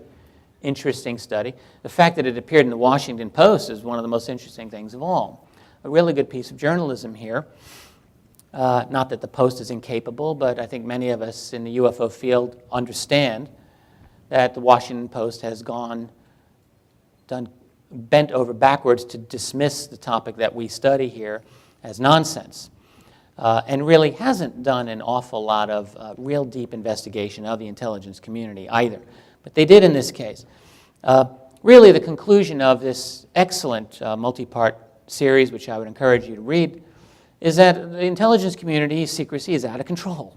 interesting study. The fact that it appeared in the Washington Post is one of the most interesting things of all. A really good piece of journalism here. Not that the Post is incapable, but I think many of us in the UFO field understand that the Washington Post has bent over backwards to dismiss the topic that we study here as nonsense, and really hasn't done an awful lot of real deep investigation of the intelligence community either. But they did in this case. Really, the conclusion of this excellent multi-part series, which I would encourage you to read, is that the intelligence community's secrecy is out of control.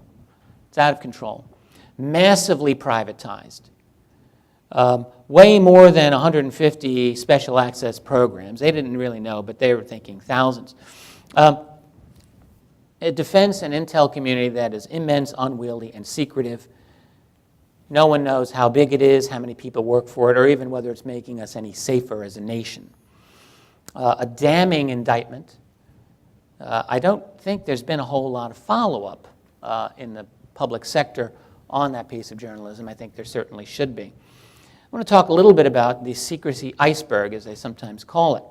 It's out of control. Massively privatized. Way more than 150 special access programs. They didn't really know, but they were thinking thousands. A defense and intel community that is immense, unwieldy, and secretive. No one knows how big it is, how many people work for it, or even whether it's making us any safer as a nation. A damning indictment. I don't think there's been a whole lot of follow-up in the public sector on that piece of journalism. I think there certainly should be. I want to talk a little bit about the secrecy iceberg, as they sometimes call it.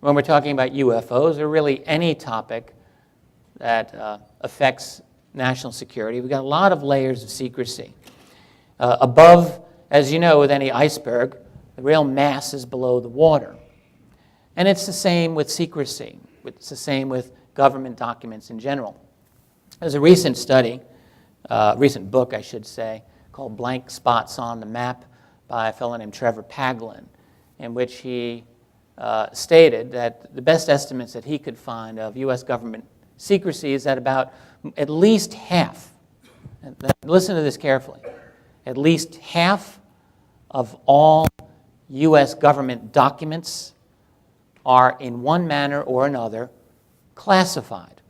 When we're talking about UFOs, or really any topic that affects national security, we've got a lot of layers of secrecy. Above, as you know, with any iceberg, the real mass is below the water. And it's the same with secrecy. It's the same with government documents in general. There's a recent study, recent book, I should say, called Blank Spots on the Map by a fellow named Trevor Paglen, in which he stated that the best estimates that he could find of U.S. government secrecy is that about at least half, and listen to this carefully, at least half of all U.S. government documents are in one manner or another classified.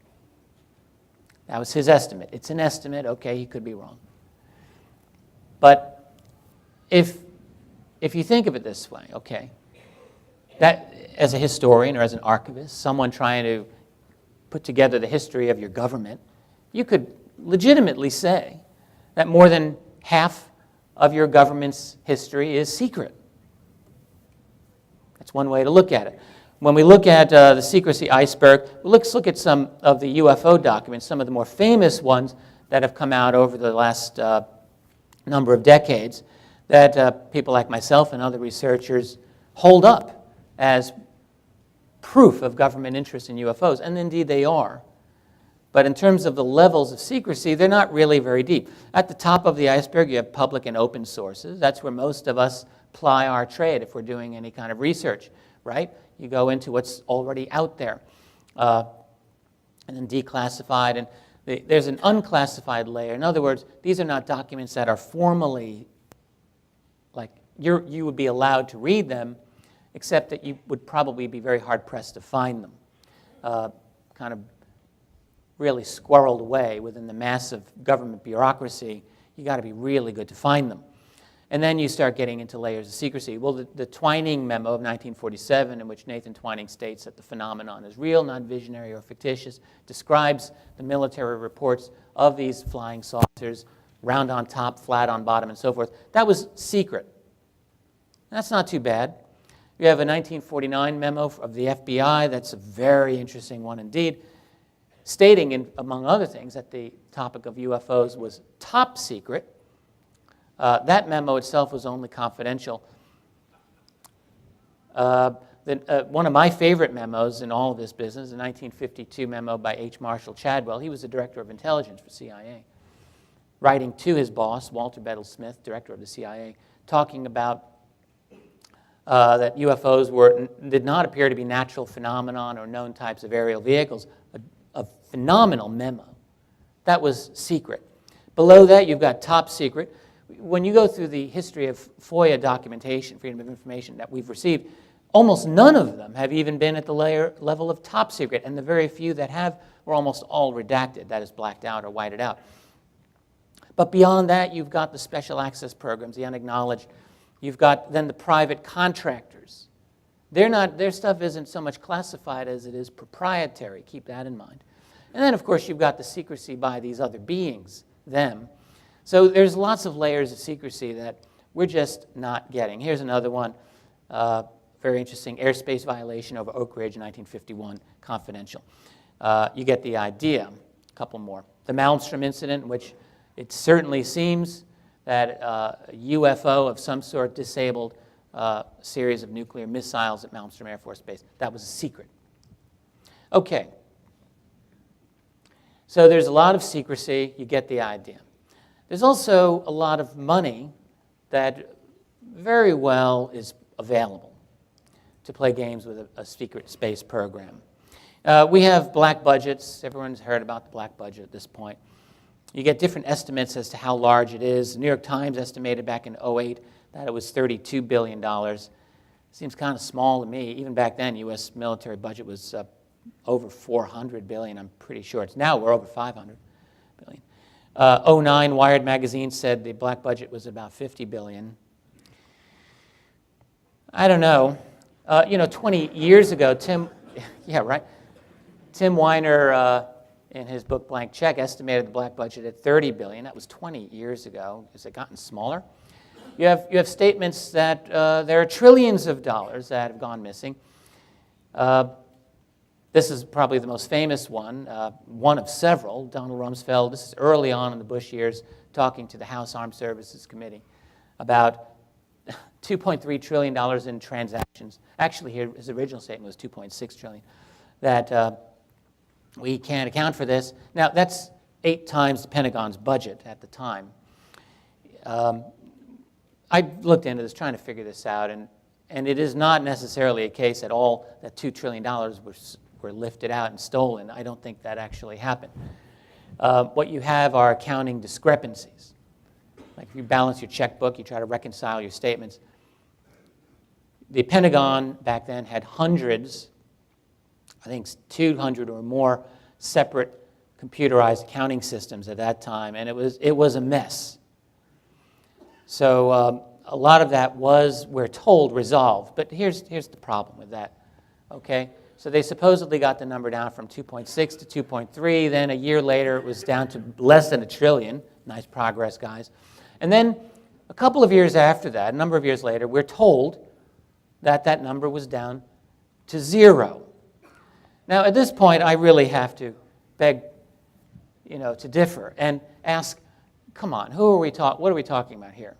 That was his estimate. It's an estimate. Okay, he could be wrong. But if you think of it this way, okay, that as a historian or as an archivist, someone trying to put together the history of your government, you could legitimately say that more than half of your government's history is secret. That's one way to look at it. When we look at the secrecy iceberg, let's look at some of the UFO documents, some of the more famous ones that have come out over the last number of decades that people like myself and other researchers hold up as proof of government interest in UFOs, and indeed they are. But in terms of the levels of secrecy, they're not really very deep. At the top of the iceberg, you have public and open sources. That's where most of us ply our trade if we're doing any kind of research, right? You go into what's already out there, and then declassified, and there's an unclassified layer. In other words, these are not documents that are formally, like you would be allowed to read them, except that you would probably be very hard-pressed to find them, kind of really squirreled away within the massive government bureaucracy. You got to be really good to find them. And then you start getting into layers of secrecy. Well, the Twining memo of 1947, in which Nathan Twining states that the phenomenon is real, not visionary or fictitious, describes the military reports of these flying saucers, round on top, flat on bottom, and so forth. That was secret. That's not too bad. You have a 1949 memo of the FBI. That's a very interesting one indeed, stating, among other things, that the topic of UFOs was top secret. That memo itself was only confidential. One of my favorite memos in all of this business, a 1952 memo by H. Marshall Chadwell. He was the director of intelligence for CIA, writing to his boss, Walter Bedell Smith, director of the CIA, talking about that UFOs did not appear to be natural phenomenon or known types of aerial vehicles. A phenomenal memo. That was secret. Below that, you've got top secret. When you go through the history of FOIA documentation, Freedom of Information, that we've received, almost none of them have even been at the level of top secret, and the very few that have were almost all redacted, that is blacked out or whited out. But beyond that, you've got the special access programs, the unacknowledged. You've got then the private contractors. Their stuff isn't so much classified as it is proprietary. Keep that in mind. And then, of course, you've got the secrecy by these other beings, them. So there's lots of layers of secrecy that we're just not getting. Here's another one. Very interesting. Airspace violation over Oak Ridge, 1951, confidential. You get the idea. A couple more. The Malmstrom incident, which it certainly seems that a UFO of some sort disabled a series of nuclear missiles at Malmstrom Air Force Base. That was a secret. Okay. So there's a lot of secrecy. You get the idea. There's also a lot of money that very well is available to play games with a secret space program. We have black budgets. Everyone's heard about the black budget at this point. You get different estimates as to how large it is. The New York Times estimated back in 2008 that it was $32 billion. Seems kind of small to me. Even back then, U.S. military budget was over $400 billion. I'm pretty sure it's now we're over $500 billion. 2009, Wired magazine said the black budget was about $50 billion. I don't know. 20 years ago, Tim Weiner, in his book Blank Check, estimated the black budget at $30 billion. That was 20 years ago. Has it gotten smaller? You have statements that there are trillions of dollars that have gone missing. This is probably the most famous one of several. Donald Rumsfeld, this is early on in the Bush years, talking to the House Armed Services Committee about $2.3 trillion in transactions. Actually, here his original statement was $2.6 trillion. That we can't account for this. Now, that's 8 times the Pentagon's budget at the time. I looked into this, trying to figure this out, and it is not necessarily a case at all that $2 trillion were lifted out and stolen. I don't think that actually happened. What you have are accounting discrepancies. Like if you balance your checkbook, you try to reconcile your statements. The Pentagon back then had hundreds, I think 200 or more separate computerized accounting systems at that time, and it was a mess. So a lot of that was, we're told, resolved. But here's the problem with that. Okay, so they supposedly got the number down from 2.6 to 2.3. Then a year later, it was down to less than $1 trillion. Nice progress, guys. And then a couple of years after that, a number of years later, we're told that that number was down to 0. Now, at this point, I really have to beg, to differ and ask, come on, what are we talking about here?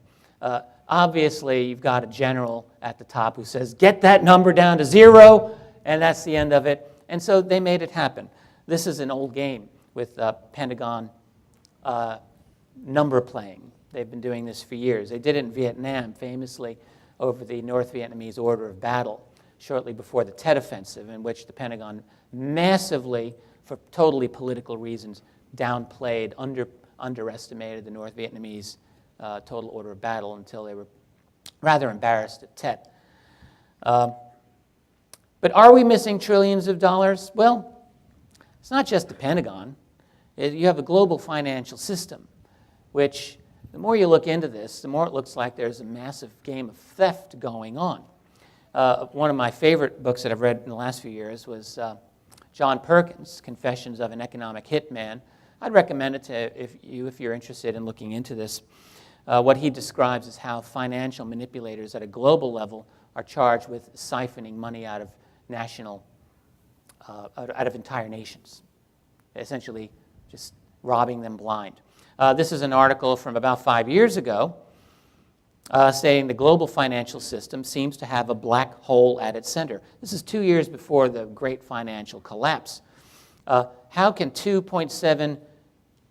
Obviously, you've got a general at the top who says, get that number down to 0, and that's the end of it. And so they made it happen. This is an old game with Pentagon number playing. They've been doing this for years. They did it in Vietnam, famously, over the North Vietnamese order of battle, shortly before the Tet Offensive, in which the Pentagon massively, for totally political reasons, downplayed, underestimated the North Vietnamese total order of battle until they were rather embarrassed at Tet. But are we missing trillions of dollars? Well, it's not just the Pentagon. You have a global financial system, which the more you look into this, the more it looks like there's a massive game of theft going on. One of my favorite books that I've read in the last few years was John Perkins' Confessions of an Economic Hitman. I'd recommend it to if you're interested in looking into this. What he describes is how financial manipulators at a global level are charged with siphoning money out of out of entire nations, essentially just robbing them blind. This is an article from about 5 years ago saying the global financial system seems to have a black hole at its center. This is 2 years before the great financial collapse. How can $2.7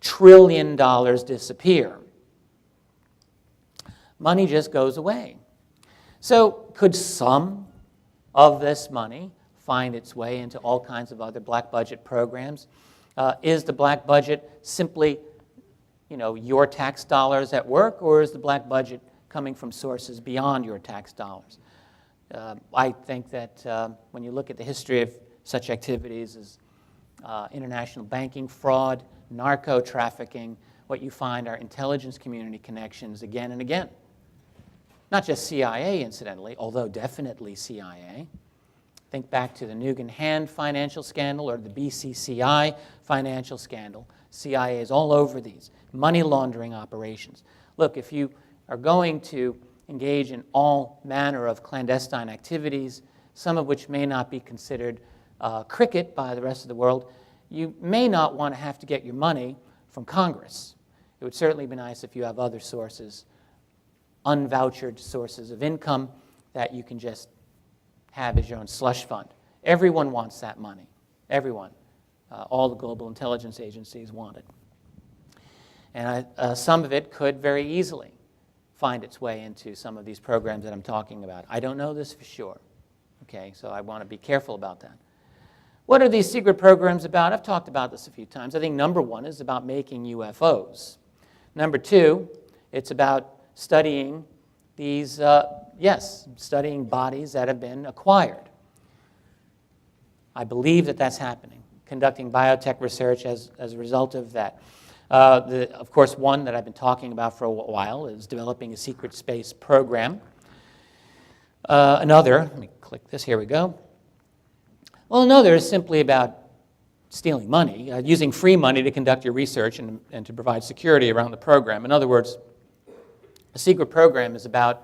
trillion disappear? Money just goes away. So could some of this money find its way into all kinds of other black budget programs? Is the black budget simply, your tax dollars at work, or is the black budget coming from sources beyond your tax dollars? I think that when you look at the history of such activities as international banking fraud, narco-trafficking, what you find are intelligence community connections again and again. Not just CIA, incidentally, although definitely CIA. Think back to the Nugan Hand financial scandal or the BCCI financial scandal. CIA is all over these. Money laundering operations. Look, if you are going to engage in all manner of clandestine activities, some of which may not be considered cricket by the rest of the world, you may not want to have to get your money from Congress. It would certainly be nice if you have other sources, unvouchered sources of income that you can just have as your own slush fund. Everyone wants that money. Everyone. All the global intelligence agencies want it. And some of it could very easily find its way into some of these programs that I'm talking about. I don't know this for sure. Okay, so I want to be careful about that. What are these secret programs about? I've talked about this a few times. I think number one is about making UFOs. Number two, it's about studying these, studying bodies that have been acquired. I believe that that's happening, conducting biotech research as a result of that. Of course, one that I've been talking about for a while is developing a secret space program. Another, let me click this, here we go. Well, another is simply about stealing money, using free money to conduct your research and to provide security around the program. In other words, a secret program is about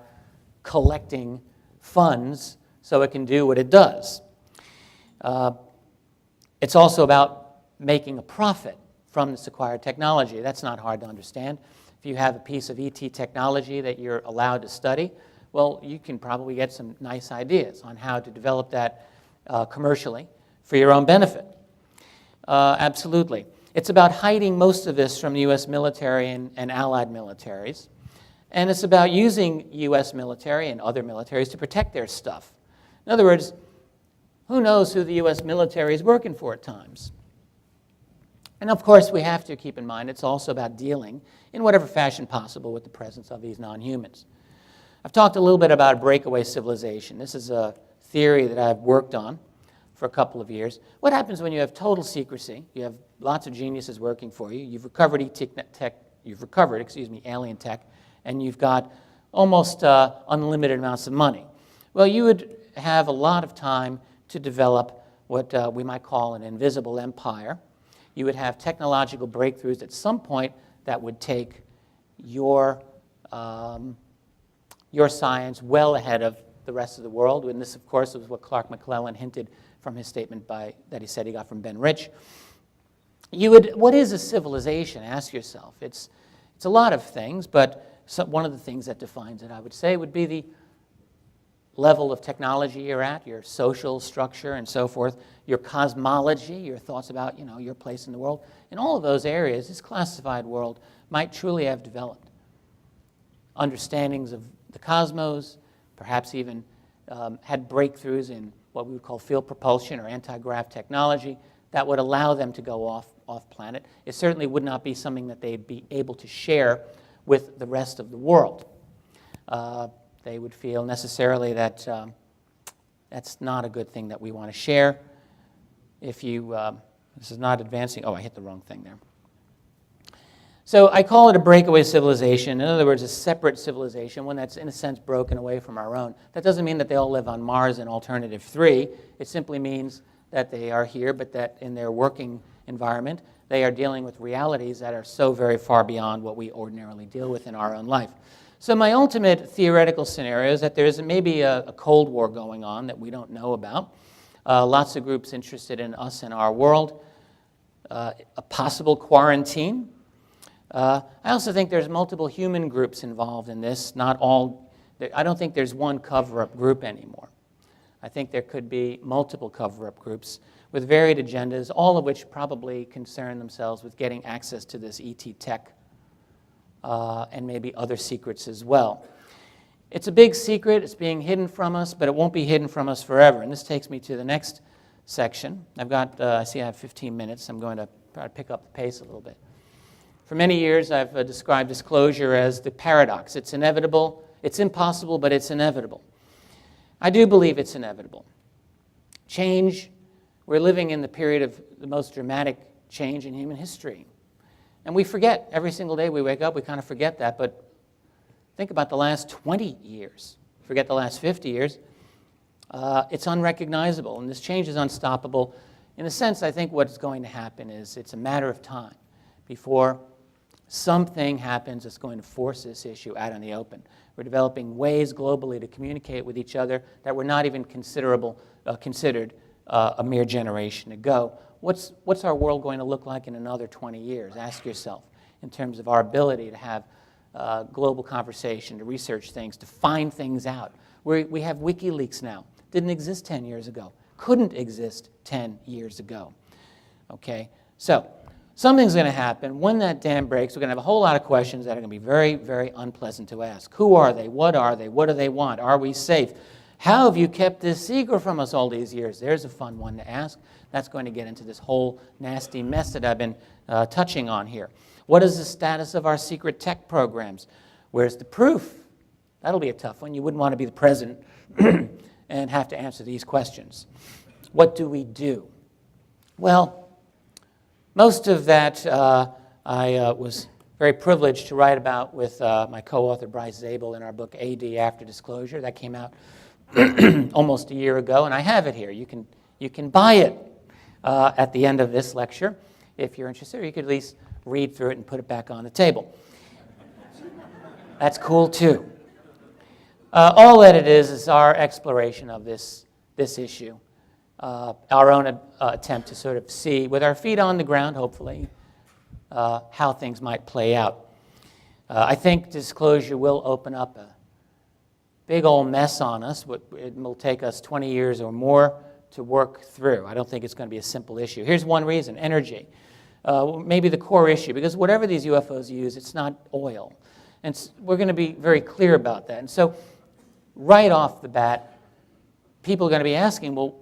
collecting funds so it can do what it does. It's also about making a profit from this acquired technology. That's not hard to understand. If you have a piece of ET technology that you're allowed to study, well, you can probably get some nice ideas on how to develop that commercially for your own benefit. Absolutely. It's about hiding most of this from the U.S. military and allied militaries. And it's about using U.S. military and other militaries to protect their stuff. In other words, who knows who the U.S. military is working for at times? And of course, we have to keep in mind it's also about dealing in whatever fashion possible with the presence of these non-humans. I've talked a little bit about a breakaway civilization. This is a theory that I've worked on for a couple of years. What happens when you have total secrecy? You have lots of geniuses working for you. You've recovered alien tech, and you've got almost unlimited amounts of money. Well, you would have a lot of time to develop what we might call an invisible empire. You would have technological breakthroughs at some point that would take your science well ahead of the rest of the world. And this, of course, was what Clark McClellan hinted from his statement that he said he got from Ben Rich. What is a civilization? Ask yourself. It's a lot of things, but one of the things that defines it, I would say, would be the level of technology you're at, your social structure and so forth, your cosmology, your thoughts about your place in the world. In all of those areas, this classified world might truly have developed understandings of the cosmos, perhaps even had breakthroughs in what we would call field propulsion or anti-grav technology that would allow them to go off planet. It certainly would not be something that they'd be able to share with the rest of the world. They would feel necessarily that that's not a good thing that we want to share. If you, this is not advancing, I hit the wrong thing there. So I call it a breakaway civilization. In other words, a separate civilization, one that's in a sense broken away from our own. That doesn't mean that they all live on Mars in Alternative 3. It simply means that they are here, but that in their working environment, they are dealing with realities that are so very far beyond what we ordinarily deal with in our own life. So my ultimate theoretical scenario is that there's maybe a Cold War going on that we don't know about. Lots of groups interested in us and our world. A possible quarantine. I also think there's multiple human groups involved in this, not all. I don't think there's one cover-up group anymore. I think there could be multiple cover-up groups with varied agendas, all of which probably concern themselves with getting access to this ET tech and maybe other secrets as well. It's a big secret. It's being hidden from us, but it won't be hidden from us forever. And this takes me to the next section. I've got, I see I have 15 minutes. I'm going to try to pick up the pace a little bit. For many years, I've described disclosure as the paradox. It's inevitable. It's impossible, but it's inevitable. I do believe it's inevitable. Change, we're living in the period of the most dramatic change in human history. And we forget. Every single day we wake up, we kind of forget that. But think about the last 20 years. Forget the last 50 years. It's unrecognizable, and this change is unstoppable. In a sense, I think what's going to happen is it's a matter of time before something happens that's going to force this issue out in the open. We're developing ways globally to communicate with each other that were not even considered a mere generation ago. What's our world going to look like in another 20 years? Ask yourself, in terms of our ability to have global conversation, to research things, to find things out. We have WikiLeaks now. Didn't exist 10 years ago. Couldn't exist 10 years ago. Okay? So, something's going to happen. When that dam breaks, we're going to have a whole lot of questions that are going to be very, very unpleasant to ask. Who are they? What are they? What do they want? Are we safe? How have you kept this secret from us all these years? There's a fun one to ask. That's going to get into this whole nasty mess that I've been touching on here. What is the status of our secret tech programs? Where's the proof? That'll be a tough one. You wouldn't want to be the president and have to answer these questions. What do we do? Well, most of that I was very privileged to write about with my co-author Bryce Zabel in our book AD After Disclosure. That came out almost a year ago, and I have it here. You can buy it at the end of this lecture if you're interested, or you could at least read through it and put it back on the table. That's cool too. All that it is our exploration of this issue, our own attempt to sort of see, with our feet on the ground, hopefully, how things might play out. I think disclosure will open up a big old mess on us. It will take us 20 years or more to work through. I don't think it's going to be a simple issue. Here's one reason: energy. Maybe the core issue, because whatever these UFOs use, it's not oil. And we're going to be very clear about that. And so right off the bat, people are going to be asking, well,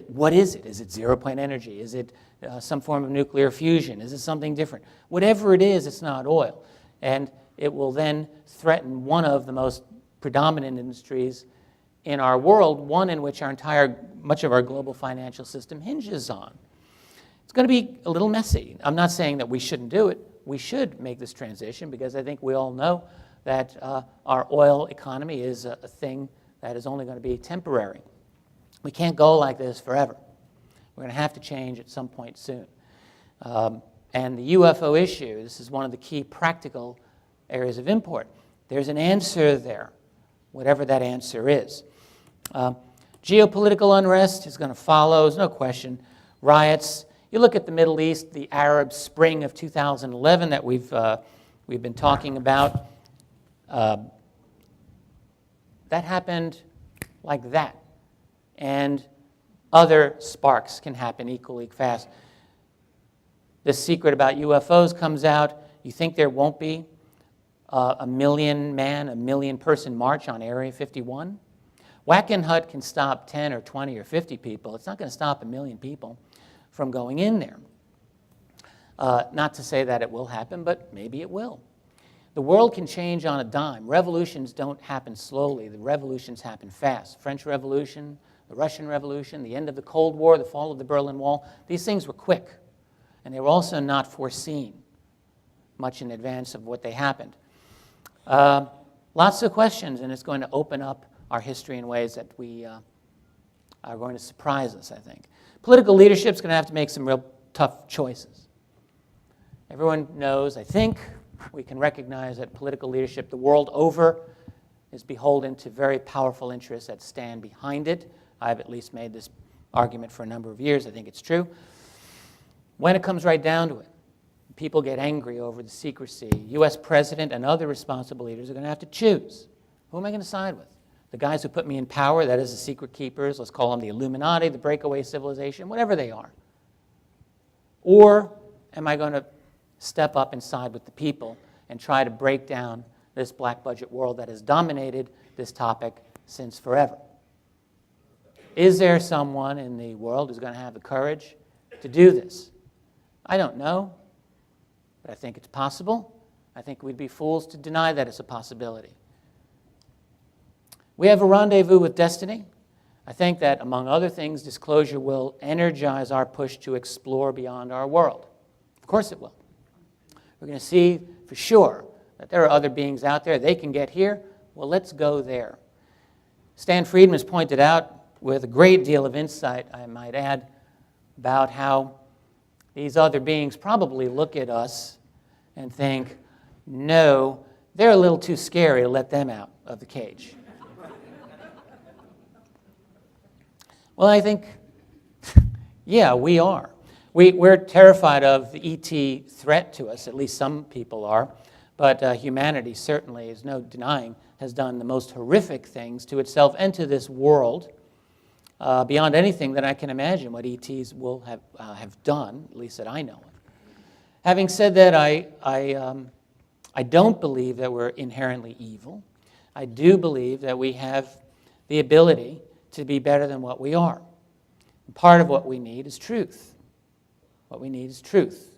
what is it? Is it zero-point energy? Is it some form of nuclear fusion? Is it something different? Whatever it is, it's not oil. And it will then threaten one of the most predominant industries in our world, one in which much of our global financial system hinges on. It's going to be a little messy. I'm not saying that we shouldn't do it. We should make this transition, because I think we all know that our oil economy is a thing that is only going to be temporary. We can't go like this forever. We're going to have to change at some point soon. And the UFO issue, this is one of the key practical areas of import. There's an answer there, whatever that answer is. Geopolitical unrest is going to follow, there's no question. Riots. You look at the Middle East, the Arab Spring of 2011 that we've been talking about. That happened like that. And other sparks can happen equally fast. The secret about UFOs comes out. You think there won't be a million-person march on Area 51? Wackenhut can stop 10 or 20 or 50 people. It's not going to stop 1 million people from going in there. Not to say that it will happen, but maybe it will. The world can change on a dime. Revolutions don't happen slowly. The revolutions happen fast. French Revolution, the Russian Revolution, the end of the Cold War, the fall of the Berlin Wall. These things were quick, and they were also not foreseen much in advance of what they happened. Lots of questions, and it's going to open up our history in ways that are going to surprise us, I think. Political leadership is going to have to make some real tough choices. Everyone knows, I think, we can recognize that political leadership the world over is beholden to very powerful interests that stand behind it. I've at least made this argument for a number of years. I think it's true. When it comes right down to it, people get angry over the secrecy, U.S. President and other responsible leaders are going to have to choose. Who am I going to side with? The guys who put me in power, that is the secret keepers, let's call them the Illuminati, the breakaway civilization, whatever they are. Or am I going to step up and side with the people and try to break down this black budget world that has dominated this topic since forever? Is there someone in the world who's going to have the courage to do this? I don't know, but I think it's possible. I think we'd be fools to deny that it's a possibility. We have a rendezvous with destiny. I think that, among other things, disclosure will energize our push to explore beyond our world. Of course it will. We're going to see for sure that there are other beings out there. They can get here. Well, let's go there. Stan Friedman has pointed out, with a great deal of insight, I might add, about how these other beings probably look at us and think, no, they're a little too scary to let them out of the cage. Well, I think, yeah, we are. We're terrified of the ET threat to us, at least some people are, but humanity certainly, is no denying, has done the most horrific things to itself and to this world, beyond anything that I can imagine what ETs will have done, at least that I know of. Having said that, I don't believe that we're inherently evil. I do believe that we have the ability to be better than what we are. And part of what we need is truth. What we need is truth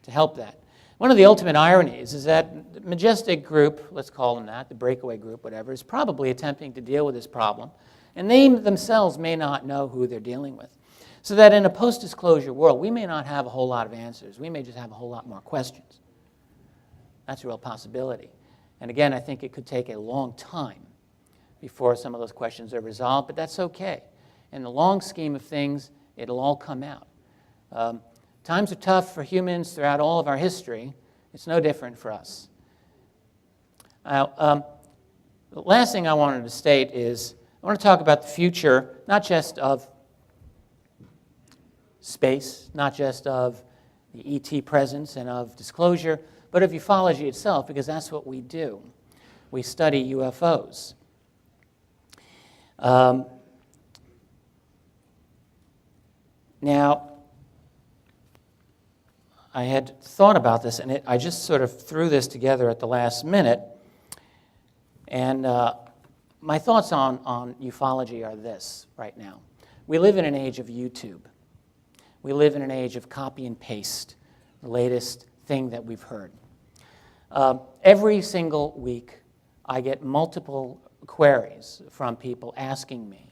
to help that. One of the ultimate ironies is that the Majestic group, let's call them that, the breakaway group, whatever, is probably attempting to deal with this problem, and they themselves may not know who they're dealing with. So that in a post-disclosure world, we may not have a whole lot of answers. We may just have a whole lot more questions. That's a real possibility. And again, I think it could take a long time before some of those questions are resolved, but that's okay. In the long scheme of things, it'll all come out. Times are tough for humans throughout all of our history. It's no different for us. Now, the last thing I wanted to state is I want to talk about the future, not just of space, not just of the ET presence and of disclosure, but of ufology itself, because that's what we do. We study UFOs. Now, I had thought about this, and I just sort of threw this together at the last minute. And my thoughts on ufology are this right now. We live in an age of YouTube. We live in an age of copy and paste, the latest thing that we've heard. Every single week, I get multiple queries from people asking me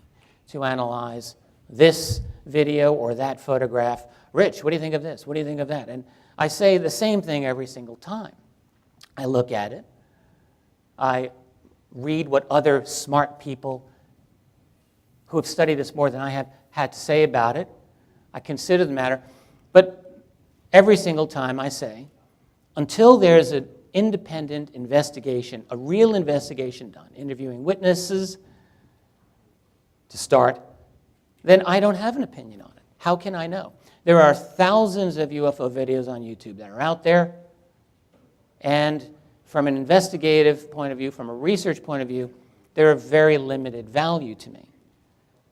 to analyze this video or that photograph. Rich, what do you think of this? What do you think of that? And I say the same thing every single time. I look at it. I read what other smart people who have studied this more than I have had to say about it. I consider the matter. But every single time I say, until there's an independent investigation, a real investigation done, interviewing witnesses to start, then I don't have an opinion on it. How can I know? There are thousands of UFO videos on YouTube that are out there, and from an investigative point of view, from a research point of view, they're of very limited value to me.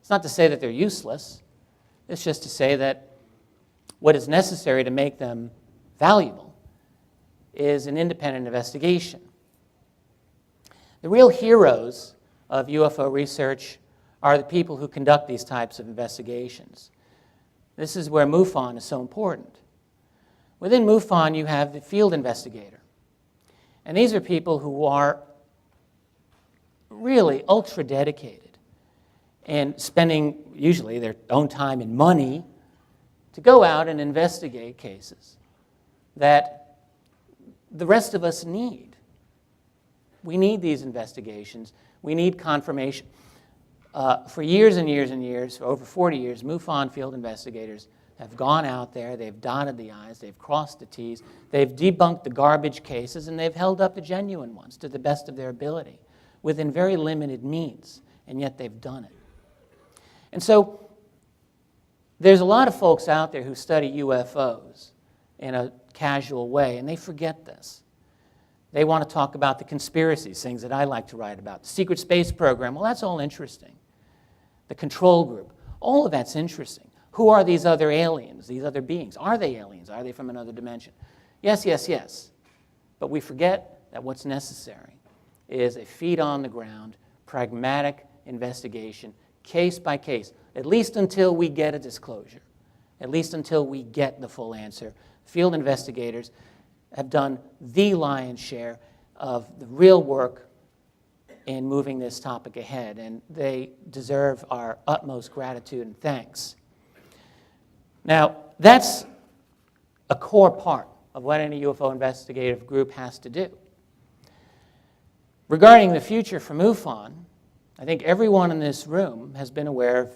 It's not to say that they're useless. It's just to say that what is necessary to make them valuable is an independent investigation. The real heroes of UFO research are the people who conduct these types of investigations. This is where MUFON is so important. Within MUFON, you have the field investigator. And these are people who are really ultra dedicated and spending usually their own time and money to go out and investigate cases that the rest of us need. We need these investigations. We need confirmation. For years and years and years, for over 40 years, MUFON field investigators have gone out there, they've dotted the I's, they've crossed the T's, they've debunked the garbage cases, and they've held up the genuine ones to the best of their ability within very limited means, and yet they've done it. And so there's a lot of folks out there who study UFOs in a casual way, and they forget this. They want to talk about the conspiracies, things that I like to write about. The secret space program, well, that's all interesting. The control group, all of that's interesting. Who are these other aliens, these other beings? Are they aliens? Are they from another dimension? Yes, yes, yes. But we forget that what's necessary is a feet-on-the-ground, pragmatic investigation, case by case, at least until we get a disclosure, at least until we get the full answer. Field investigators have done the lion's share of the real work in moving this topic ahead, and they deserve our utmost gratitude and thanks. Now, that's a core part of what any UFO investigative group has to do. Regarding the future for MUFON, I think everyone in this room has been aware of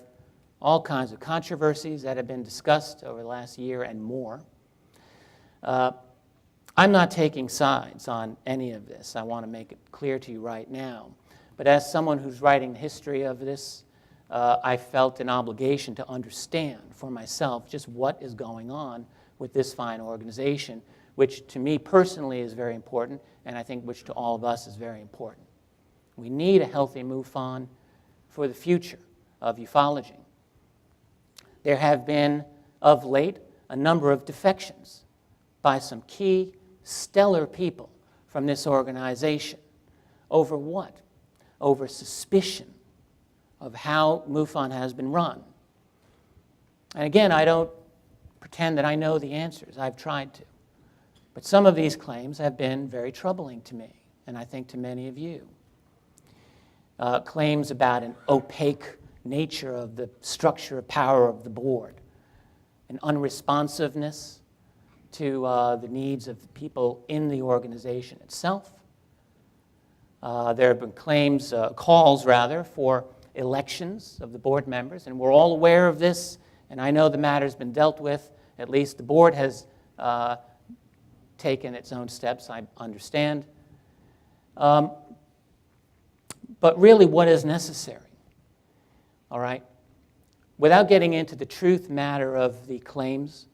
all kinds of controversies that have been discussed over the last year and more. I'm not taking sides on any of this. I want to make it clear to you right now. But as someone who's writing the history of this, I felt an obligation to understand for myself just what is going on with this fine organization, which to me personally is very important, and I think which to all of us is very important. We need a healthy MUFON for the future of ufology. There have been, of late, a number of defections by some key, stellar people from this organization. Over what? Over suspicion of how MUFON has been run. And again, I don't pretend that I know the answers. I've tried to. But some of these claims have been very troubling to me, and I think to many of you. Claims about an opaque nature of the structure of power of the board, an unresponsiveness to the needs of the people in the organization itself. There have been calls for elections of the board members, and we're all aware of this, and I know the matter's been dealt with. At least the board has taken its own steps, I understand. But really, what is necessary? All right? Without getting into the truth matter of the claims,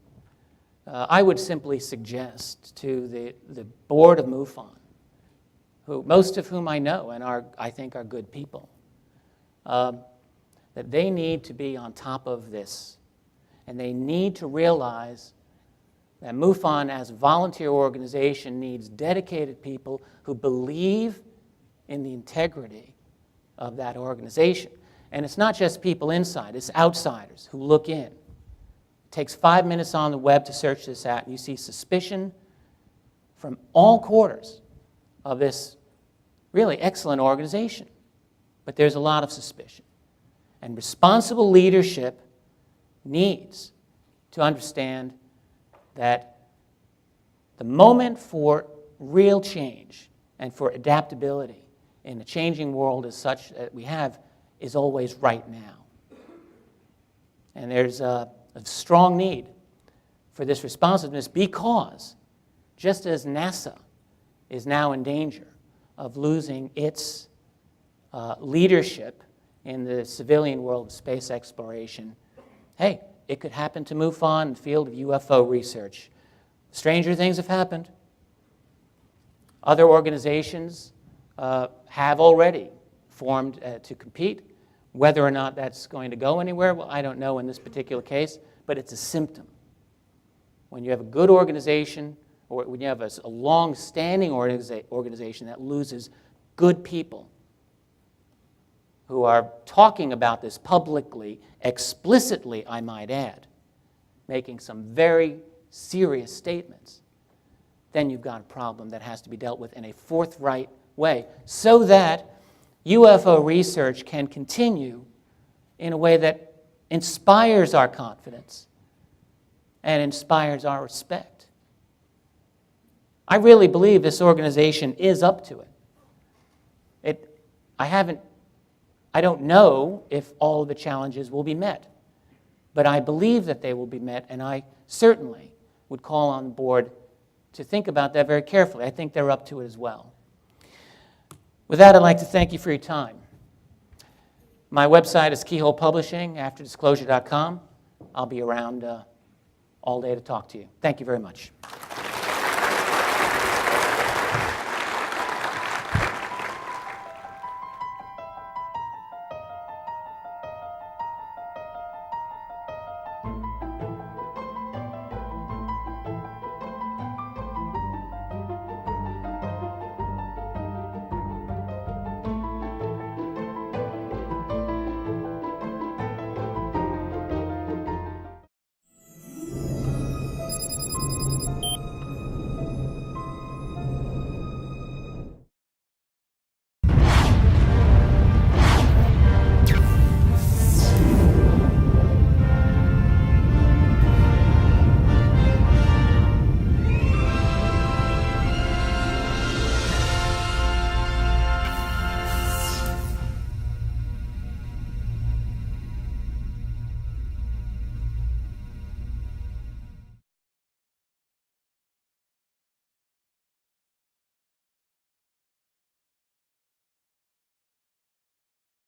I would simply suggest to the board of MUFON, most of whom I know and I think are good people, that they need to be on top of this. And they need to realize that MUFON as a volunteer organization needs dedicated people who believe in the integrity of that organization. And it's not just people inside, it's outsiders who look in. It takes 5 minutes on the web to search this out, and you see suspicion from all quarters of this really excellent organization. But there's a lot of suspicion. And responsible leadership needs to understand that the moment for real change and for adaptability in a changing world as such that we have is always right now. And there's a strong need for this responsiveness because just as NASA is now in danger of losing its leadership in the civilian world of space exploration, hey, it could happen to MUFON in the field of UFO research. Stranger things have happened. Other organizations have already formed to compete. Whether or not that's going to go anywhere, well, I don't know in this particular case, but it's a symptom. When you have a good organization, or when you have a long-standing organization that loses good people who are talking about this publicly, explicitly, I might add, making some very serious statements, then you've got a problem that has to be dealt with in a forthright way so that UFO research can continue in a way that inspires our confidence and inspires our respect. I really believe this organization is up to it. I don't know if all of the challenges will be met, but I believe that they will be met, and I certainly would call on the board to think about that very carefully. I think they're up to it as well. With that, I'd like to thank you for your time. My website is Keyhole Publishing, afterdisclosure.com. I'll be around all day to talk to you. Thank you very much.